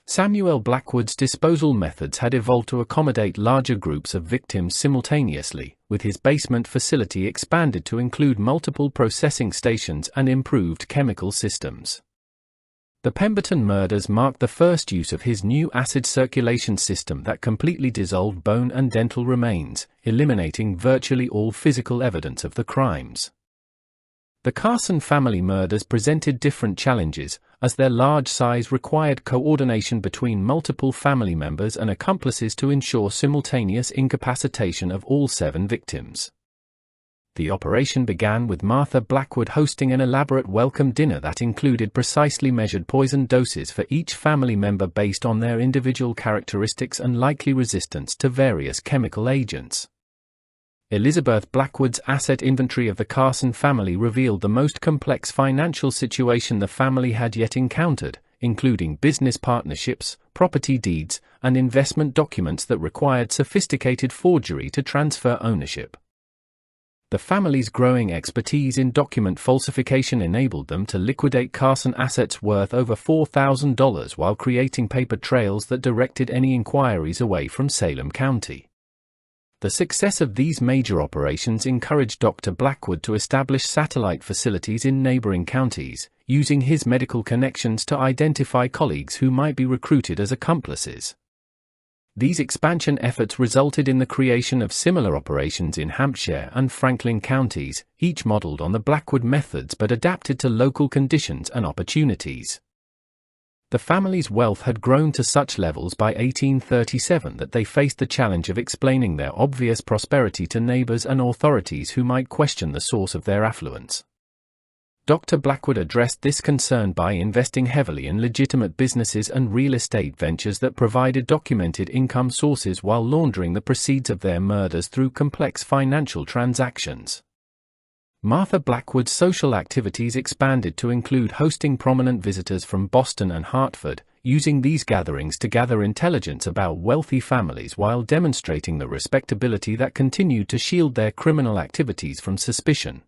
Samuel Blackwood's disposal methods had evolved to accommodate larger groups of victims simultaneously, with his basement facility expanded to include multiple processing stations and improved chemical systems. The Pemberton murders marked the first use of his new acid circulation system that completely dissolved bone and dental remains, eliminating virtually all physical evidence of the crimes. The Carson family murders presented different challenges, as their large size required coordination between multiple family members and accomplices to ensure simultaneous incapacitation of all 7 victims. The operation began with Martha Blackwood hosting an elaborate welcome dinner that included precisely measured poison doses for each family member based on their individual characteristics and likely resistance to various chemical agents. Elizabeth Blackwood's asset inventory of the Carson family revealed the most complex financial situation the family had yet encountered, including business partnerships, property deeds, and investment documents that required sophisticated forgery to transfer ownership. The family's growing expertise in document falsification enabled them to liquidate Carson assets worth over $4,000 while creating paper trails that directed any inquiries away from Salem County. The success of these major operations encouraged Dr. Blackwood to establish satellite facilities in neighboring counties, using his medical connections to identify colleagues who might be recruited as accomplices. These expansion efforts resulted in the creation of similar operations in Hampshire and Franklin counties, each modeled on the Blackwood methods but adapted to local conditions and opportunities. The family's wealth had grown to such levels by 1837 that they faced the challenge of explaining their obvious prosperity to neighbors and authorities who might question the source of their affluence. Dr. Blackwood addressed this concern by investing heavily in legitimate businesses and real estate ventures that provided documented income sources while laundering the proceeds of their murders through complex financial transactions. Martha Blackwood's social activities expanded to include hosting prominent visitors from Boston and Hartford, using these gatherings to gather intelligence about wealthy families while demonstrating the respectability that continued to shield their criminal activities from suspicion.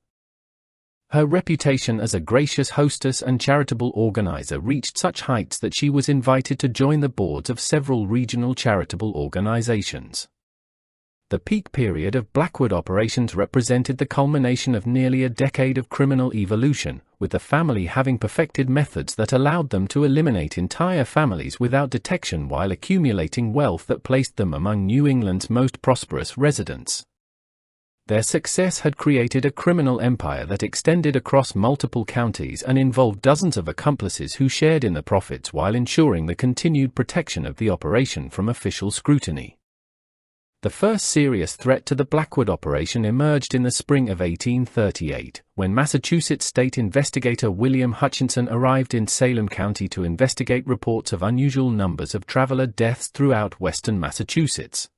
Her reputation as a gracious hostess and charitable organizer reached such heights that she was invited to join the boards of several regional charitable organizations. The peak period of Blackwood operations represented the culmination of nearly a decade of criminal evolution, with the family having perfected methods that allowed them to eliminate entire families without detection while accumulating wealth that placed them among New England's most prosperous residents. Their success had created a criminal empire that extended across multiple counties and involved dozens of accomplices who shared in the profits while ensuring the continued protection of the operation from official scrutiny. The first serious threat to the Blackwood operation emerged in the spring of 1838, when Massachusetts state investigator William Hutchinson arrived in Salem County to investigate reports of unusual numbers of traveler deaths throughout western Massachusetts.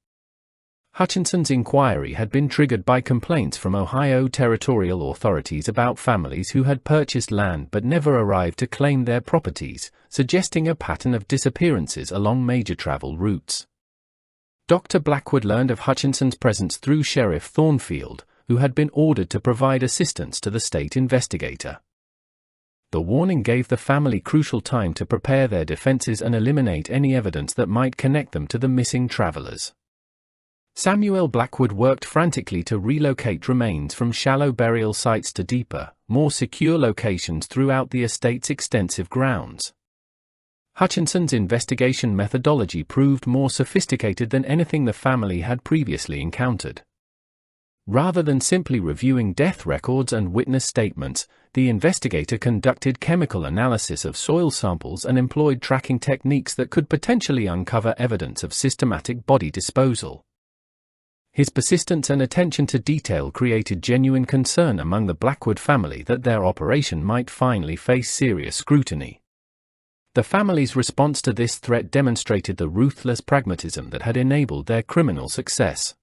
Hutchinson's inquiry had been triggered by complaints from Ohio territorial authorities about families who had purchased land but never arrived to claim their properties, suggesting a pattern of disappearances along major travel routes. Dr. Blackwood learned of Hutchinson's presence through Sheriff Thornfield, who had been ordered to provide assistance to the state investigator. The warning gave the family crucial time to prepare their defenses and eliminate any evidence that might connect them to the missing travelers. Samuel Blackwood worked frantically to relocate remains from shallow burial sites to deeper, more secure locations throughout the estate's extensive grounds. Hutchinson's investigation methodology proved more sophisticated than anything the family had previously encountered. Rather than simply reviewing death records and witness statements, the investigator conducted chemical analysis of soil samples and employed tracking techniques that could potentially uncover evidence of systematic body disposal. His persistence and attention to detail created genuine concern among the Blackwood family that their operation might finally face serious scrutiny. The family's response to this threat demonstrated the ruthless pragmatism that had enabled their criminal success.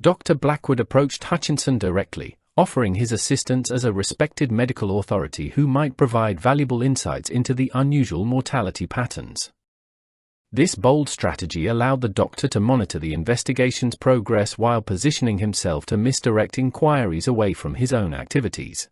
Dr. Blackwood approached Hutchinson directly, offering his assistance as a respected medical authority who might provide valuable insights into the unusual mortality patterns. This bold strategy allowed the doctor to monitor the investigation's progress while positioning himself to misdirect inquiries away from his own activities.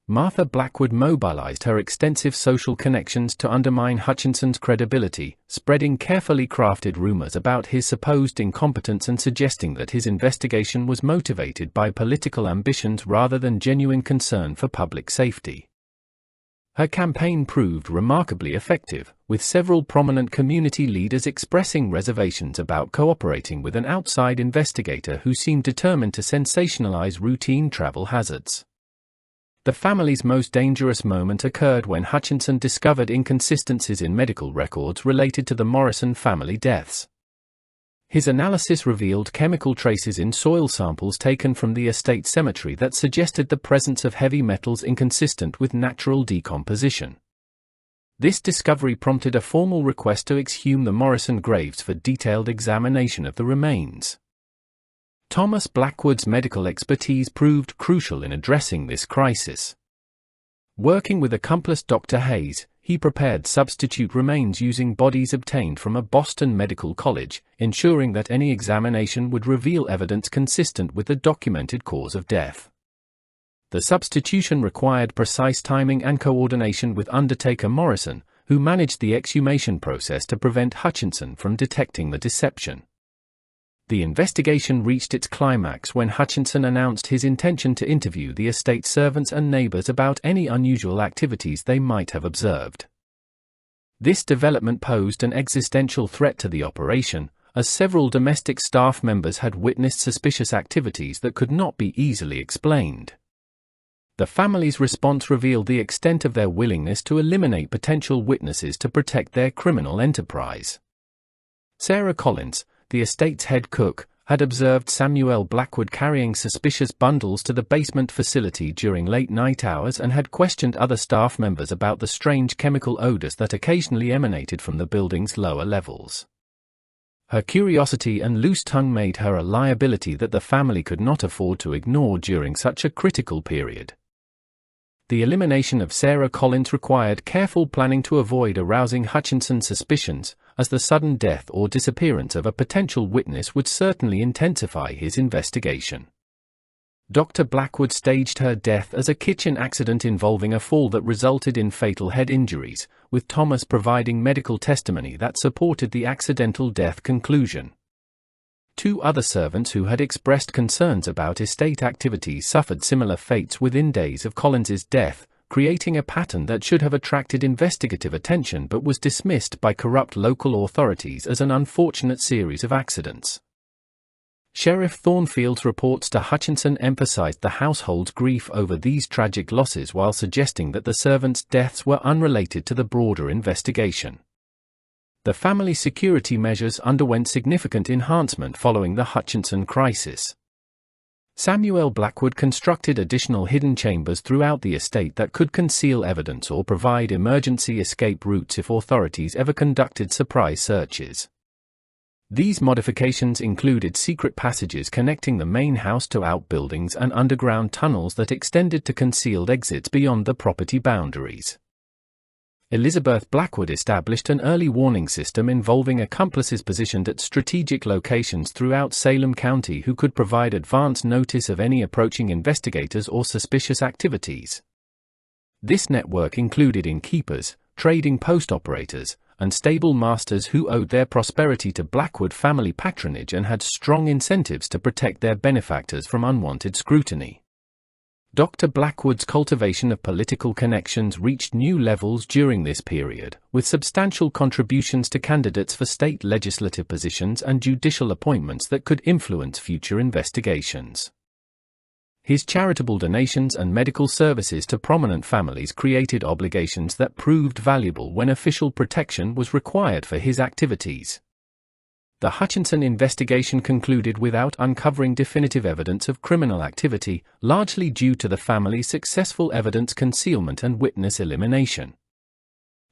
Martha Blackwood mobilized her extensive social connections to undermine Hutchinson's credibility, spreading carefully crafted rumors about his supposed incompetence and suggesting that his investigation was motivated by political ambitions rather than genuine concern for public safety. Her campaign proved remarkably effective, with several prominent community leaders expressing reservations about cooperating with an outside investigator who seemed determined to sensationalize routine travel hazards. The family's most dangerous moment occurred when Hutchinson discovered inconsistencies in medical records related to the Morrison family deaths. His analysis revealed chemical traces in soil samples taken from the estate cemetery that suggested the presence of heavy metals inconsistent with natural decomposition. This discovery prompted a formal request to exhume the Morrison graves for detailed examination of the remains. Thomas Blackwood's medical expertise proved crucial in addressing this crisis. Working with accomplice Dr. Hayes, he prepared substitute remains using bodies obtained from a Boston medical college, ensuring that any examination would reveal evidence consistent with the documented cause of death. The substitution required precise timing and coordination with Undertaker Morrison, who managed the exhumation process to prevent Hutchinson from detecting the deception. The investigation reached its climax when Hutchinson announced his intention to interview the estate servants and neighbors about any unusual activities they might have observed. This development posed an existential threat to the operation, as several domestic staff members had witnessed suspicious activities that could not be easily explained. The family's response revealed the extent of their willingness to eliminate potential witnesses to protect their criminal enterprise. Sarah Collins, the estate's head cook, had observed Samuel Blackwood carrying suspicious bundles to the basement facility during late-night hours and had questioned other staff members about the strange chemical odors that occasionally emanated from the building's lower levels. Her curiosity and loose tongue made her a liability that the family could not afford to ignore during such a critical period. The elimination of Sarah Collins required careful planning to avoid arousing Hutchinson's suspicions, as the sudden death or disappearance of a potential witness would certainly intensify his investigation. Dr. Blackwood staged her death as a kitchen accident involving a fall that resulted in fatal head injuries, with Thomas providing medical testimony that supported the accidental death conclusion. 2 other servants who had expressed concerns about estate activities suffered similar fates within days of Collins's death, creating a pattern that should have attracted investigative attention but was dismissed by corrupt local authorities as an unfortunate series of accidents. Sheriff Thornfield's reports to Hutchinson emphasized the household's grief over these tragic losses while suggesting that the servants' deaths were unrelated to the broader investigation. The family security measures underwent significant enhancement following the Hutchinson crisis. Samuel Blackwood constructed additional hidden chambers throughout the estate that could conceal evidence or provide emergency escape routes if authorities ever conducted surprise searches. These modifications included secret passages connecting the main house to outbuildings and underground tunnels that extended to concealed exits beyond the property boundaries. Elizabeth Blackwood established an early warning system involving accomplices positioned at strategic locations throughout Salem County who could provide advance notice of any approaching investigators or suspicious activities. This network included innkeepers, trading post operators, and stable masters who owed their prosperity to Blackwood family patronage and had strong incentives to protect their benefactors from unwanted scrutiny. Dr. Blackwood's cultivation of political connections reached new levels during this period, with substantial contributions to candidates for state legislative positions and judicial appointments that could influence future investigations. His charitable donations and medical services to prominent families created obligations that proved valuable when official protection was required for his activities. The Hutchinson investigation concluded without uncovering definitive evidence of criminal activity, largely due to the family's successful evidence concealment and witness elimination.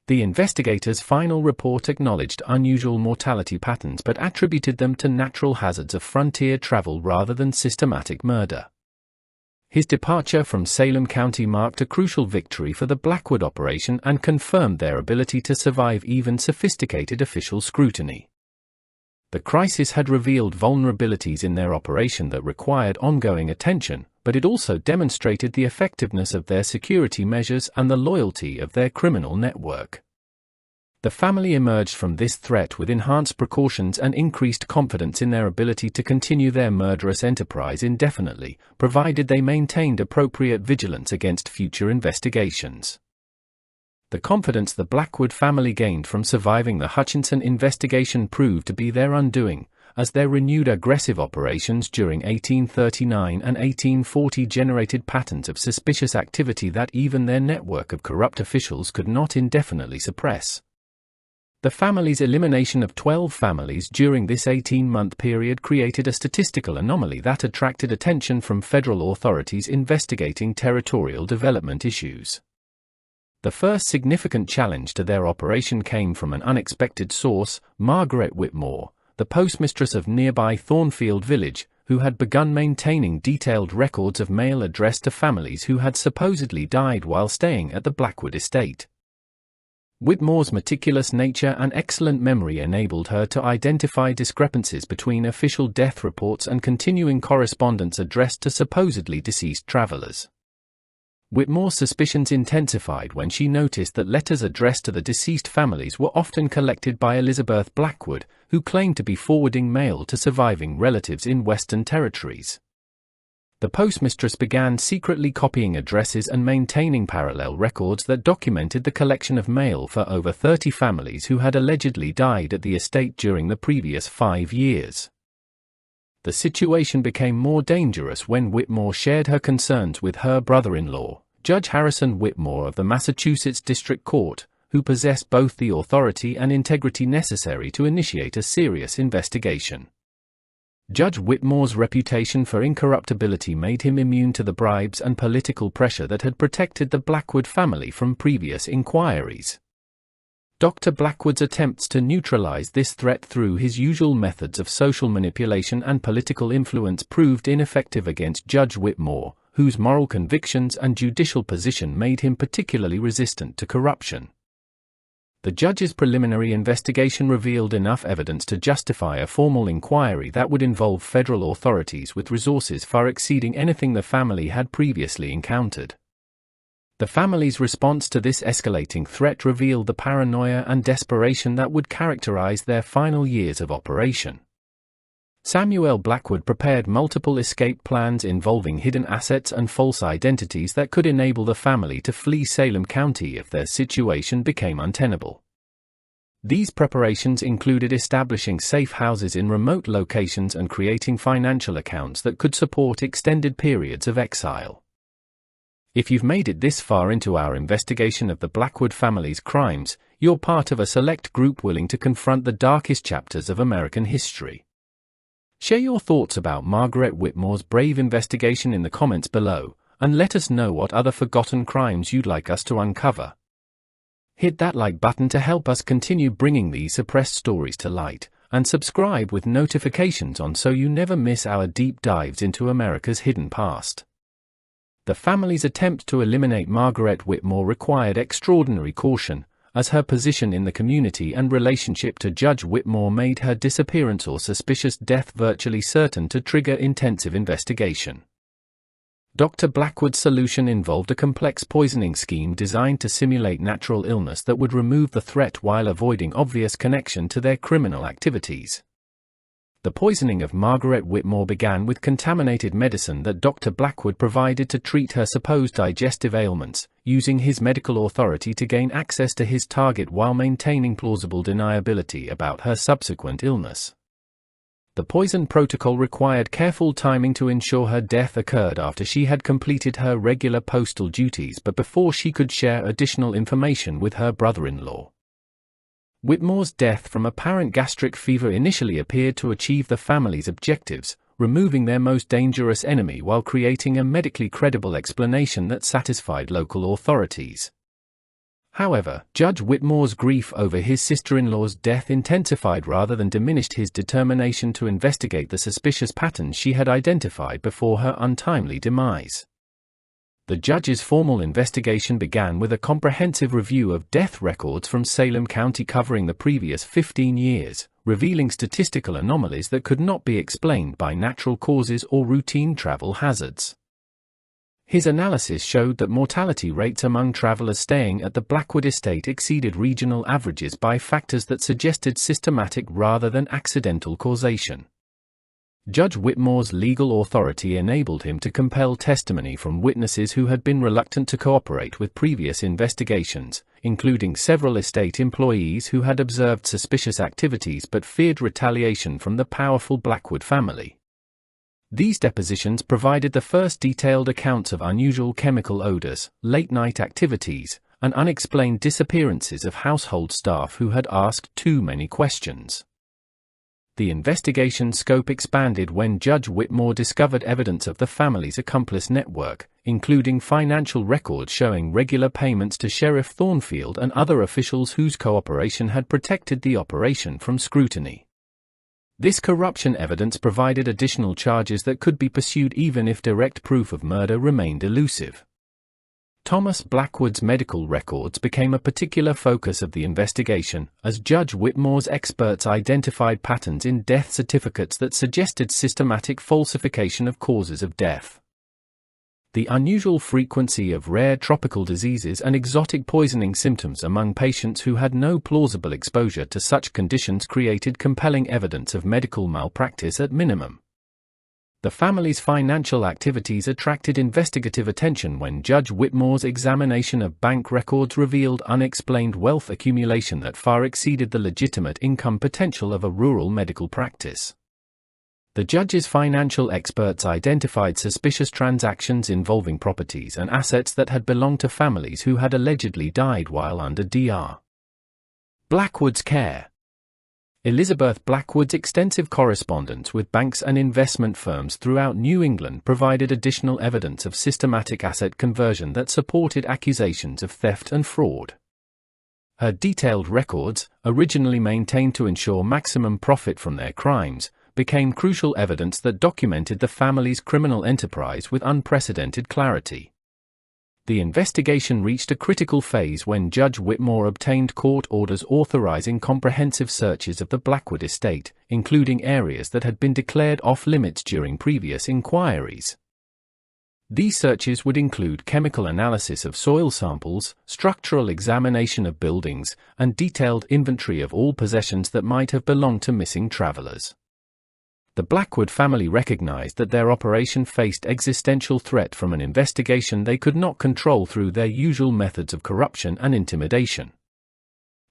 The investigators' final report acknowledged unusual mortality patterns but attributed them to natural hazards of frontier travel rather than systematic murder. His departure from Salem County marked a crucial victory for the Blackwood operation and confirmed their ability to survive even sophisticated official scrutiny. The crisis had revealed vulnerabilities in their operation that required ongoing attention, but it also demonstrated the effectiveness of their security measures and the loyalty of their criminal network. The family emerged from this threat with enhanced precautions and increased confidence in their ability to continue their murderous enterprise indefinitely, provided they maintained appropriate vigilance against future investigations. The confidence the Blackwood family gained from surviving the Hutchinson investigation proved to be their undoing, as their renewed aggressive operations during 1839 and 1840 generated patterns of suspicious activity that even their network of corrupt officials could not indefinitely suppress. The family's elimination of 12 families during this 18-month period created a statistical anomaly that attracted attention from federal authorities investigating territorial development issues. The first significant challenge to their operation came from an unexpected source, Margaret Whitmore, the postmistress of nearby Thornfield Village, who had begun maintaining detailed records of mail addressed to families who had supposedly died while staying at the Blackwood estate. Whitmore's meticulous nature and excellent memory enabled her to identify discrepancies between official death reports and continuing correspondence addressed to supposedly deceased travelers. Whitmore's suspicions intensified when she noticed that letters addressed to the deceased families were often collected by Elizabeth Blackwood, who claimed to be forwarding mail to surviving relatives in Western territories. The postmistress began secretly copying addresses and maintaining parallel records that documented the collection of mail for over 30 families who had allegedly died at the estate during the previous 5 years. The situation became more dangerous when Whitmore shared her concerns with her brother-in-law, Judge Harrison Whitmore of the Massachusetts District Court, who possessed both the authority and integrity necessary to initiate a serious investigation. Judge Whitmore's reputation for incorruptibility made him immune to the bribes and political pressure that had protected the Blackwood family from previous inquiries. Dr. Blackwood's attempts to neutralize this threat through his usual methods of social manipulation and political influence proved ineffective against Judge Whitmore, whose moral convictions and judicial position made him particularly resistant to corruption. The judge's preliminary investigation revealed enough evidence to justify a formal inquiry that would involve federal authorities with resources far exceeding anything the family had previously encountered. The family's response to this escalating threat revealed the paranoia and desperation that would characterize their final years of operation. Samuel Blackwood prepared multiple escape plans involving hidden assets and false identities that could enable the family to flee Salem County if their situation became untenable. These preparations included establishing safe houses in remote locations and creating financial accounts that could support extended periods of exile. If you've made it this far into our investigation of the Blackwood family's crimes, you're part of a select group willing to confront the darkest chapters of American history. Share your thoughts about Margaret Whitmore's brave investigation in the comments below, and let us know what other forgotten crimes you'd like us to uncover. Hit that like button to help us continue bringing these suppressed stories to light, and subscribe with notifications on so you never miss our deep dives into America's hidden past. The family's attempt to eliminate Margaret Whitmore required extraordinary caution, as her position in the community and relationship to Judge Whitmore made her disappearance or suspicious death virtually certain to trigger intensive investigation. Dr. Blackwood's solution involved a complex poisoning scheme designed to simulate natural illness that would remove the threat while avoiding obvious connection to their criminal activities. The poisoning of Margaret Whitmore began with contaminated medicine that Dr. Blackwood provided to treat her supposed digestive ailments, using his medical authority to gain access to his target while maintaining plausible deniability about her subsequent illness. The poison protocol required careful timing to ensure her death occurred after she had completed her regular postal duties but before she could share additional information with her brother-in-law. Whitmore's death from apparent gastric fever initially appeared to achieve the family's objectives, removing their most dangerous enemy while creating a medically credible explanation that satisfied local authorities. However, Judge Whitmore's grief over his sister-in-law's death intensified rather than diminished his determination to investigate the suspicious patterns she had identified before her untimely demise. The judge's formal investigation began with a comprehensive review of death records from Salem County covering the previous 15 years, revealing statistical anomalies that could not be explained by natural causes or routine travel hazards. His analysis showed that mortality rates among travelers staying at the Blackwood estate exceeded regional averages by factors that suggested systematic rather than accidental causation. Judge Whitmore's legal authority enabled him to compel testimony from witnesses who had been reluctant to cooperate with previous investigations, including several estate employees who had observed suspicious activities but feared retaliation from the powerful Blackwood family. These depositions provided the first detailed accounts of unusual chemical odors, late-night activities, and unexplained disappearances of household staff who had asked too many questions. The investigation scope expanded when Judge Whitmore discovered evidence of the family's accomplice network, including financial records showing regular payments to Sheriff Thornfield and other officials whose cooperation had protected the operation from scrutiny. This corruption evidence provided additional charges that could be pursued even if direct proof of murder remained elusive. Thomas Blackwood's medical records became a particular focus of the investigation, as Judge Whitmore's experts identified patterns in death certificates that suggested systematic falsification of causes of death. The unusual frequency of rare tropical diseases and exotic poisoning symptoms among patients who had no plausible exposure to such conditions created compelling evidence of medical malpractice at minimum. The family's financial activities attracted investigative attention when Judge Whitmore's examination of bank records revealed unexplained wealth accumulation that far exceeded the legitimate income potential of a rural medical practice. The judge's financial experts identified suspicious transactions involving properties and assets that had belonged to families who had allegedly died while under Dr. Blackwood's care. Elizabeth Blackwood's extensive correspondence with banks and investment firms throughout New England provided additional evidence of systematic asset conversion that supported accusations of theft and fraud. Her detailed records, originally maintained to ensure maximum profit from their crimes, became crucial evidence that documented the family's criminal enterprise with unprecedented clarity. The investigation reached a critical phase when Judge Whitmore obtained court orders authorizing comprehensive searches of the Blackwood estate, including areas that had been declared off-limits during previous inquiries. These searches would include chemical analysis of soil samples, structural examination of buildings, and detailed inventory of all possessions that might have belonged to missing travelers. The Blackwood family recognized that their operation faced existential threat from an investigation they could not control through their usual methods of corruption and intimidation.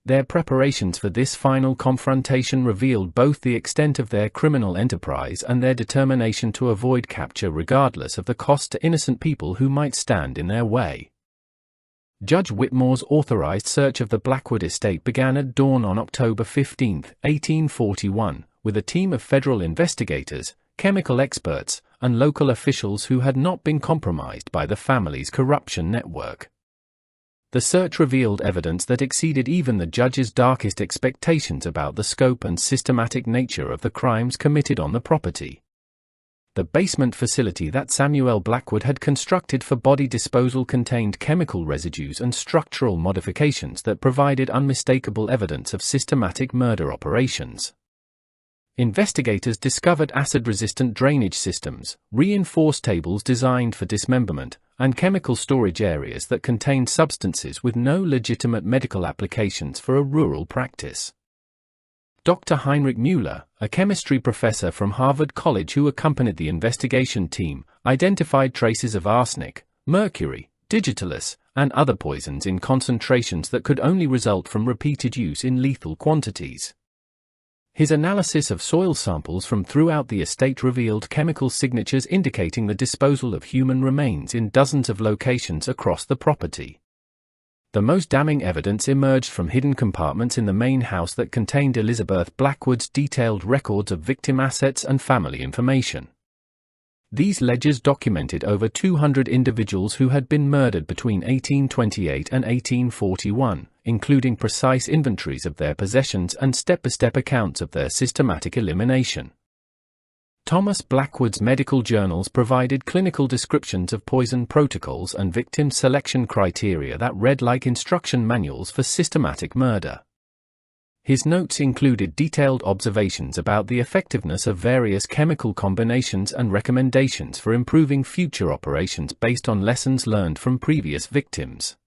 Their preparations for this final confrontation revealed both the extent of their criminal enterprise and their determination to avoid capture regardless of the cost to innocent people who might stand in their way. Judge Whitmore's authorized search of the Blackwood estate began at dawn on October 15, 1841, with a team of federal investigators, chemical experts, and local officials who had not been compromised by the family's corruption network. The search revealed evidence that exceeded even the judge's darkest expectations about the scope and systematic nature of the crimes committed on the property. The basement facility that Samuel Blackwood had constructed for body disposal contained chemical residues and structural modifications that provided unmistakable evidence of systematic murder operations. Investigators discovered acid-resistant drainage systems, reinforced tables designed for dismemberment, and chemical storage areas that contained substances with no legitimate medical applications for a rural practice. Dr. Heinrich Müller, a chemistry professor from Harvard College who accompanied the investigation team, identified traces of arsenic, mercury, digitalis, and other poisons in concentrations that could only result from repeated use in lethal quantities. His analysis of soil samples from throughout the estate revealed chemical signatures indicating the disposal of human remains in dozens of locations across the property. The most damning evidence emerged from hidden compartments in the main house that contained Elizabeth Blackwood's detailed records of victim assets and family information. These ledgers documented over 200 individuals who had been murdered between 1828 and 1841, including precise inventories of their possessions and step-by-step accounts of their systematic elimination. Thomas Blackwood's medical journals provided clinical descriptions of poison protocols and victim selection criteria that read like instruction manuals for systematic murder. His notes included detailed observations about the effectiveness of various chemical combinations and recommendations for improving future operations based on lessons learned from previous victims.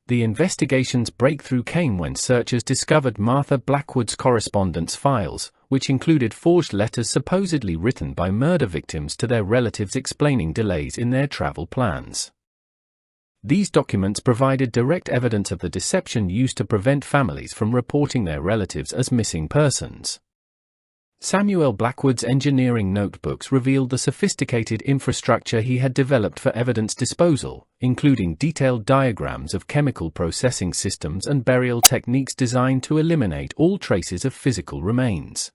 The investigation's breakthrough came when searchers discovered Martha Blackwood's correspondence files, which included forged letters supposedly written by murder victims to their relatives explaining delays in their travel plans. These documents provided direct evidence of the deception used to prevent families from reporting their relatives as missing persons. Samuel Blackwood's engineering notebooks revealed the sophisticated infrastructure he had developed for evidence disposal, including detailed diagrams of chemical processing systems and burial techniques designed to eliminate all traces of physical remains.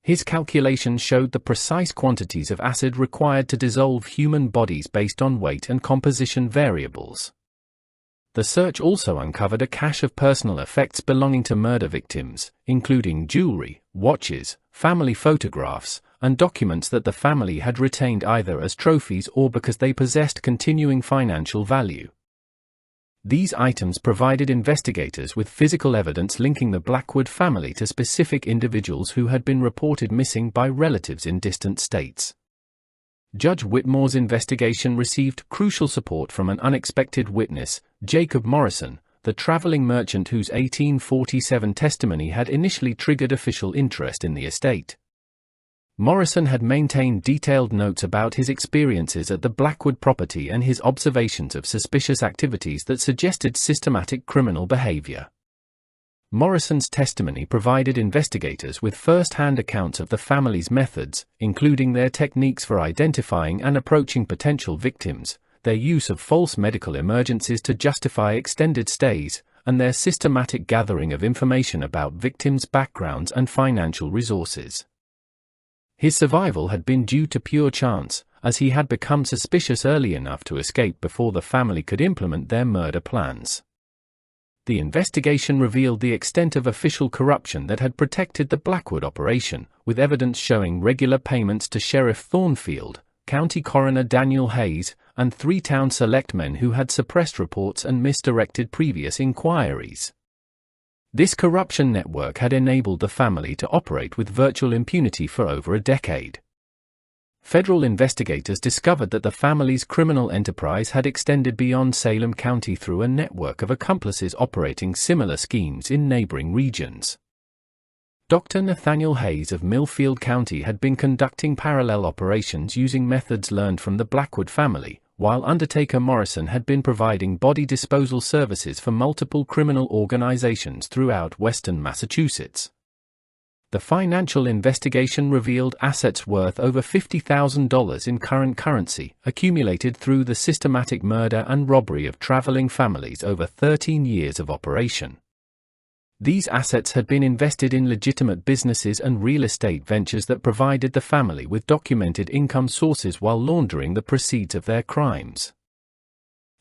His calculations showed the precise quantities of acid required to dissolve human bodies based on weight and composition variables. The search also uncovered a cache of personal effects belonging to murder victims, including jewelry, watches, family photographs, and documents that the family had retained either as trophies or because they possessed continuing financial value. These items provided investigators with physical evidence linking the Blackwood family to specific individuals who had been reported missing by relatives in distant states. Judge Whitmore's investigation received crucial support from an unexpected witness, Jacob Morrison, the traveling merchant whose 1847 testimony had initially triggered official interest in the estate. Morrison had maintained detailed notes about his experiences at the Blackwood property and his observations of suspicious activities that suggested systematic criminal behavior. Morrison's testimony provided investigators with first-hand accounts of the family's methods, including their techniques for identifying and approaching potential victims, their use of false medical emergencies to justify extended stays, and their systematic gathering of information about victims' backgrounds and financial resources. His survival had been due to pure chance, as he had become suspicious early enough to escape before the family could implement their murder plans. The investigation revealed the extent of official corruption that had protected the Blackwood operation, with evidence showing regular payments to Sheriff Thornfield, County Coroner Daniel Hayes, and 3 town selectmen who had suppressed reports and misdirected previous inquiries. This corruption network had enabled the family to operate with virtual impunity for over a decade. Federal investigators discovered that the family's criminal enterprise had extended beyond Salem County through a network of accomplices operating similar schemes in neighboring regions. Dr. Nathaniel Hayes of Millfield County had been conducting parallel operations using methods learned from the Blackwood family, while Undertaker Morrison had been providing body disposal services for multiple criminal organizations throughout western Massachusetts. The financial investigation revealed assets worth over $50,000 in current currency, accumulated through the systematic murder and robbery of traveling families over 13 years of operation. These assets had been invested in legitimate businesses and real estate ventures that provided the family with documented income sources while laundering the proceeds of their crimes.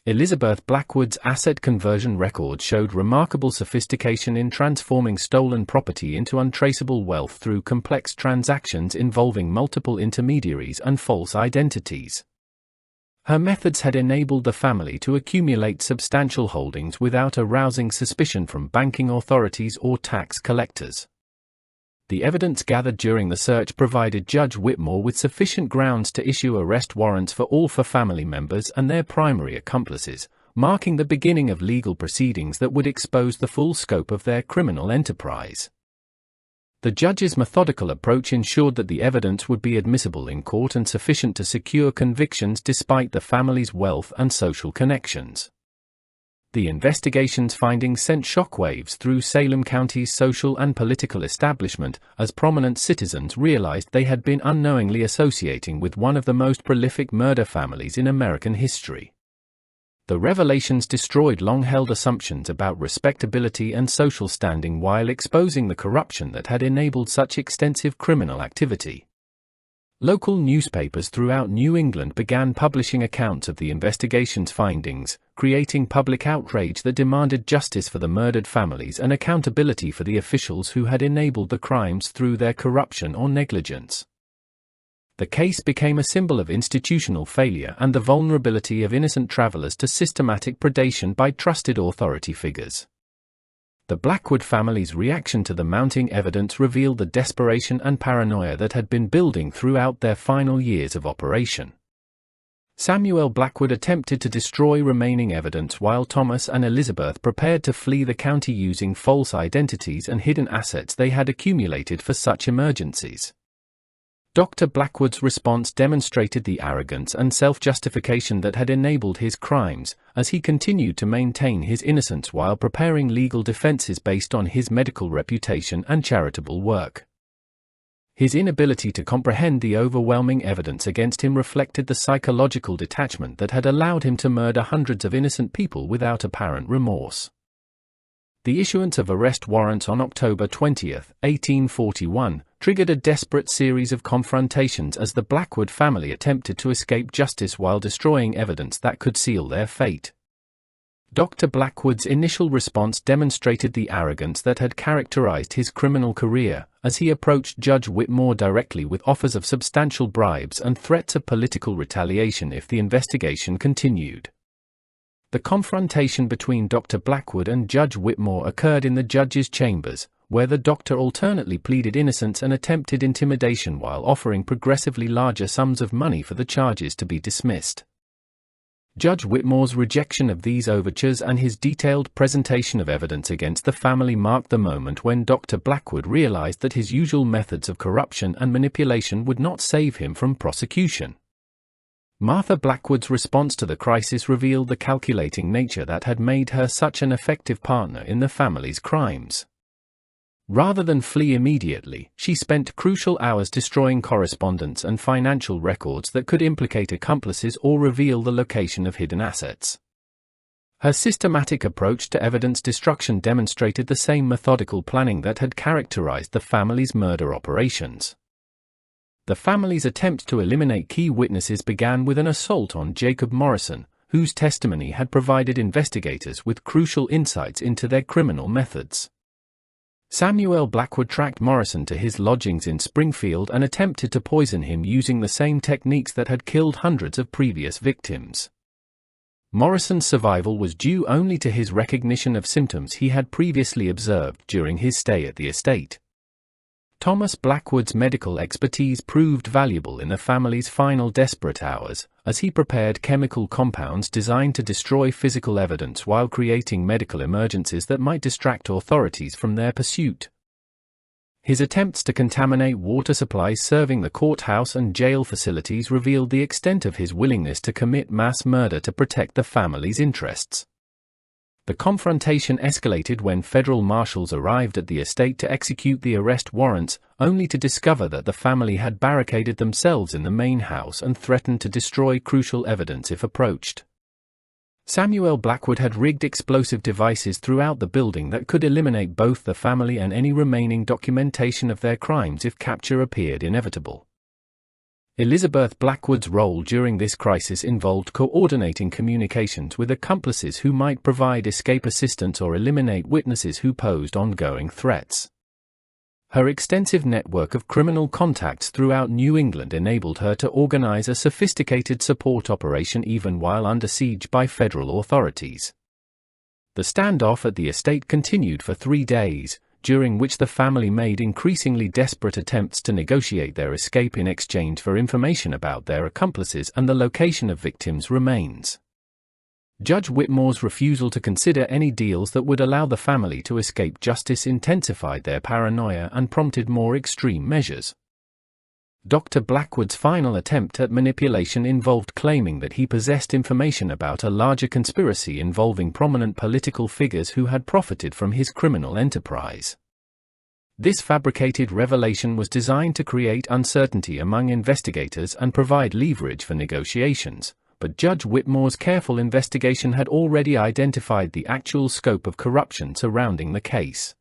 Elizabeth Blackwood's asset conversion record showed remarkable sophistication in transforming stolen property into untraceable wealth through complex transactions involving multiple intermediaries and false identities. Her methods had enabled the family to accumulate substantial holdings without arousing suspicion from banking authorities or tax collectors. The evidence gathered during the search provided Judge Whitmore with sufficient grounds to issue arrest warrants for all four family members and their primary accomplices, marking the beginning of legal proceedings that would expose the full scope of their criminal enterprise. The judge's methodical approach ensured that the evidence would be admissible in court and sufficient to secure convictions despite the family's wealth and social connections. The investigation's findings sent shockwaves through Salem County's social and political establishment, as prominent citizens realized they had been unknowingly associating with one of the most prolific murder families in American history. The revelations destroyed long-held assumptions about respectability and social standing while exposing the corruption that had enabled such extensive criminal activity. Local newspapers throughout New England began publishing accounts of the investigation's findings, creating public outrage that demanded justice for the murdered families and accountability for the officials who had enabled the crimes through their corruption or negligence. The case became a symbol of institutional failure and the vulnerability of innocent travelers to systematic predation by trusted authority figures. The Blackwood family's reaction to the mounting evidence revealed the desperation and paranoia that had been building throughout their final years of operation. Samuel Blackwood attempted to destroy remaining evidence while Thomas and Elizabeth prepared to flee the county using false identities and hidden assets they had accumulated for such emergencies. Dr. Blackwood's response demonstrated the arrogance and self-justification that had enabled his crimes, as he continued to maintain his innocence while preparing legal defenses based on his medical reputation and charitable work. His inability to comprehend the overwhelming evidence against him reflected the psychological detachment that had allowed him to murder hundreds of innocent people without apparent remorse. The issuance of arrest warrants on October 20, 1841, triggered a desperate series of confrontations as the Blackwood family attempted to escape justice while destroying evidence that could seal their fate. Dr. Blackwood's initial response demonstrated the arrogance that had characterized his criminal career, as he approached Judge Whitmore directly with offers of substantial bribes and threats of political retaliation if the investigation continued. The confrontation between Dr. Blackwood and Judge Whitmore occurred in the judge's chambers, where the doctor alternately pleaded innocence and attempted intimidation while offering progressively larger sums of money for the charges to be dismissed. Judge Whitmore's rejection of these overtures and his detailed presentation of evidence against the family marked the moment when Dr. Blackwood realized that his usual methods of corruption and manipulation would not save him from prosecution. Martha Blackwood's response to the crisis revealed the calculating nature that had made her such an effective partner in the family's crimes. Rather than flee immediately, she spent crucial hours destroying correspondence and financial records that could implicate accomplices or reveal the location of hidden assets. Her systematic approach to evidence destruction demonstrated the same methodical planning that had characterized the family's murder operations. The family's attempt to eliminate key witnesses began with an assault on Jacob Morrison, whose testimony had provided investigators with crucial insights into their criminal methods. Samuel Blackwood tracked Morrison to his lodgings in Springfield and attempted to poison him using the same techniques that had killed hundreds of previous victims. Morrison's survival was due only to his recognition of symptoms he had previously observed during his stay at the estate. Thomas Blackwood's medical expertise proved valuable in the family's final desperate hours, as he prepared chemical compounds designed to destroy physical evidence while creating medical emergencies that might distract authorities from their pursuit. His attempts to contaminate water supplies serving the courthouse and jail facilities revealed the extent of his willingness to commit mass murder to protect the family's interests. The confrontation escalated when federal marshals arrived at the estate to execute the arrest warrants, only to discover that the family had barricaded themselves in the main house and threatened to destroy crucial evidence if approached. Samuel Blackwood had rigged explosive devices throughout the building that could eliminate both the family and any remaining documentation of their crimes if capture appeared inevitable. Elizabeth Blackwood's role during this crisis involved coordinating communications with accomplices who might provide escape assistance or eliminate witnesses who posed ongoing threats. Her extensive network of criminal contacts throughout New England enabled her to organize a sophisticated support operation even while under siege by federal authorities. The standoff at the estate continued for 3 days, during which the family made increasingly desperate attempts to negotiate their escape in exchange for information about their accomplices and the location of victims' remains. Judge Whitmore's refusal to consider any deals that would allow the family to escape justice intensified their paranoia and prompted more extreme measures. Dr. Blackwood's final attempt at manipulation involved claiming that he possessed information about a larger conspiracy involving prominent political figures who had profited from his criminal enterprise. This fabricated revelation was designed to create uncertainty among investigators and provide leverage for negotiations, but Judge Whitmore's careful investigation had already identified the actual scope of corruption surrounding the case.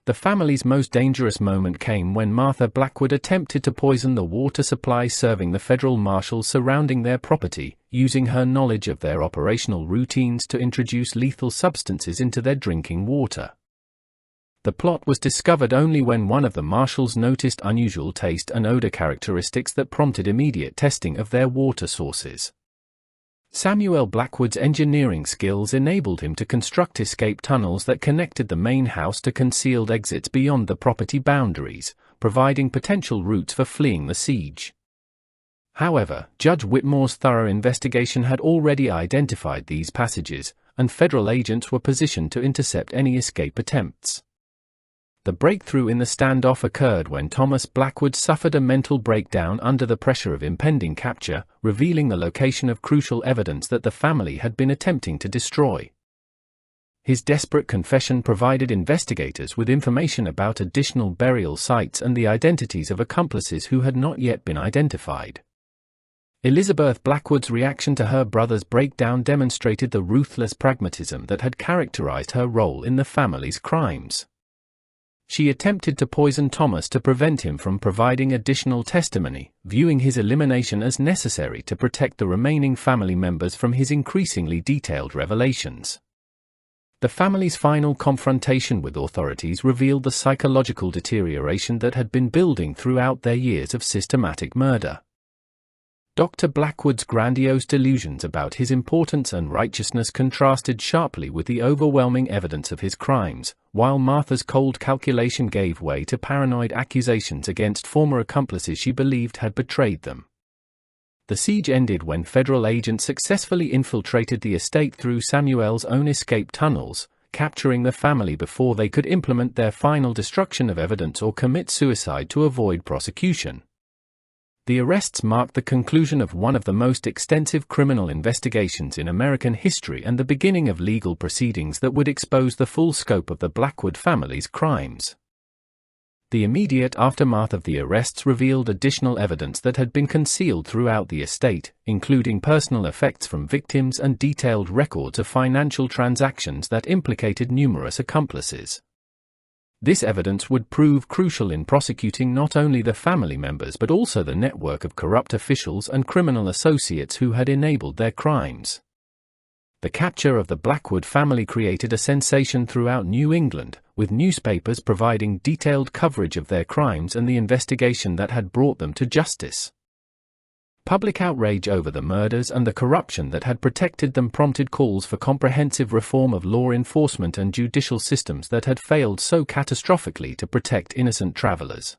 The family's most dangerous moment came when Martha Blackwood attempted to poison the water supply serving the federal marshals surrounding their property, using her knowledge of their operational routines to introduce lethal substances into their drinking water. The plot was discovered only when one of the marshals noticed unusual taste and odor characteristics that prompted immediate testing of their water sources. Samuel Blackwood's engineering skills enabled him to construct escape tunnels that connected the main house to concealed exits beyond the property boundaries, providing potential routes for fleeing the siege. However, Judge Whitmore's thorough investigation had already identified these passages, and federal agents were positioned to intercept any escape attempts. The breakthrough in the standoff occurred when Thomas Blackwood suffered a mental breakdown under the pressure of impending capture, revealing the location of crucial evidence that the family had been attempting to destroy. His desperate confession provided investigators with information about additional burial sites and the identities of accomplices who had not yet been identified. Elizabeth Blackwood's reaction to her brother's breakdown demonstrated the ruthless pragmatism that had characterized her role in the family's crimes. She attempted to poison Thomas to prevent him from providing additional testimony, viewing his elimination as necessary to protect the remaining family members from his increasingly detailed revelations. The family's final confrontation with authorities revealed the psychological deterioration that had been building throughout their years of systematic murder. Dr. Blackwood's grandiose delusions about his importance and righteousness contrasted sharply with the overwhelming evidence of his crimes, while Martha's cold calculation gave way to paranoid accusations against former accomplices she believed had betrayed them. The siege ended when federal agents successfully infiltrated the estate through Samuel's own escape tunnels, capturing the family before they could implement their final destruction of evidence or commit suicide to avoid prosecution. The arrests marked the conclusion of one of the most extensive criminal investigations in American history and the beginning of legal proceedings that would expose the full scope of the Blackwood family's crimes. The immediate aftermath of the arrests revealed additional evidence that had been concealed throughout the estate, including personal effects from victims and detailed records of financial transactions that implicated numerous accomplices. This evidence would prove crucial in prosecuting not only the family members but also the network of corrupt officials and criminal associates who had enabled their crimes. The capture of the Blackwood family created a sensation throughout New England, with newspapers providing detailed coverage of their crimes and the investigation that had brought them to justice. Public outrage over the murders and the corruption that had protected them prompted calls for comprehensive reform of law enforcement and judicial systems that had failed so catastrophically to protect innocent travelers.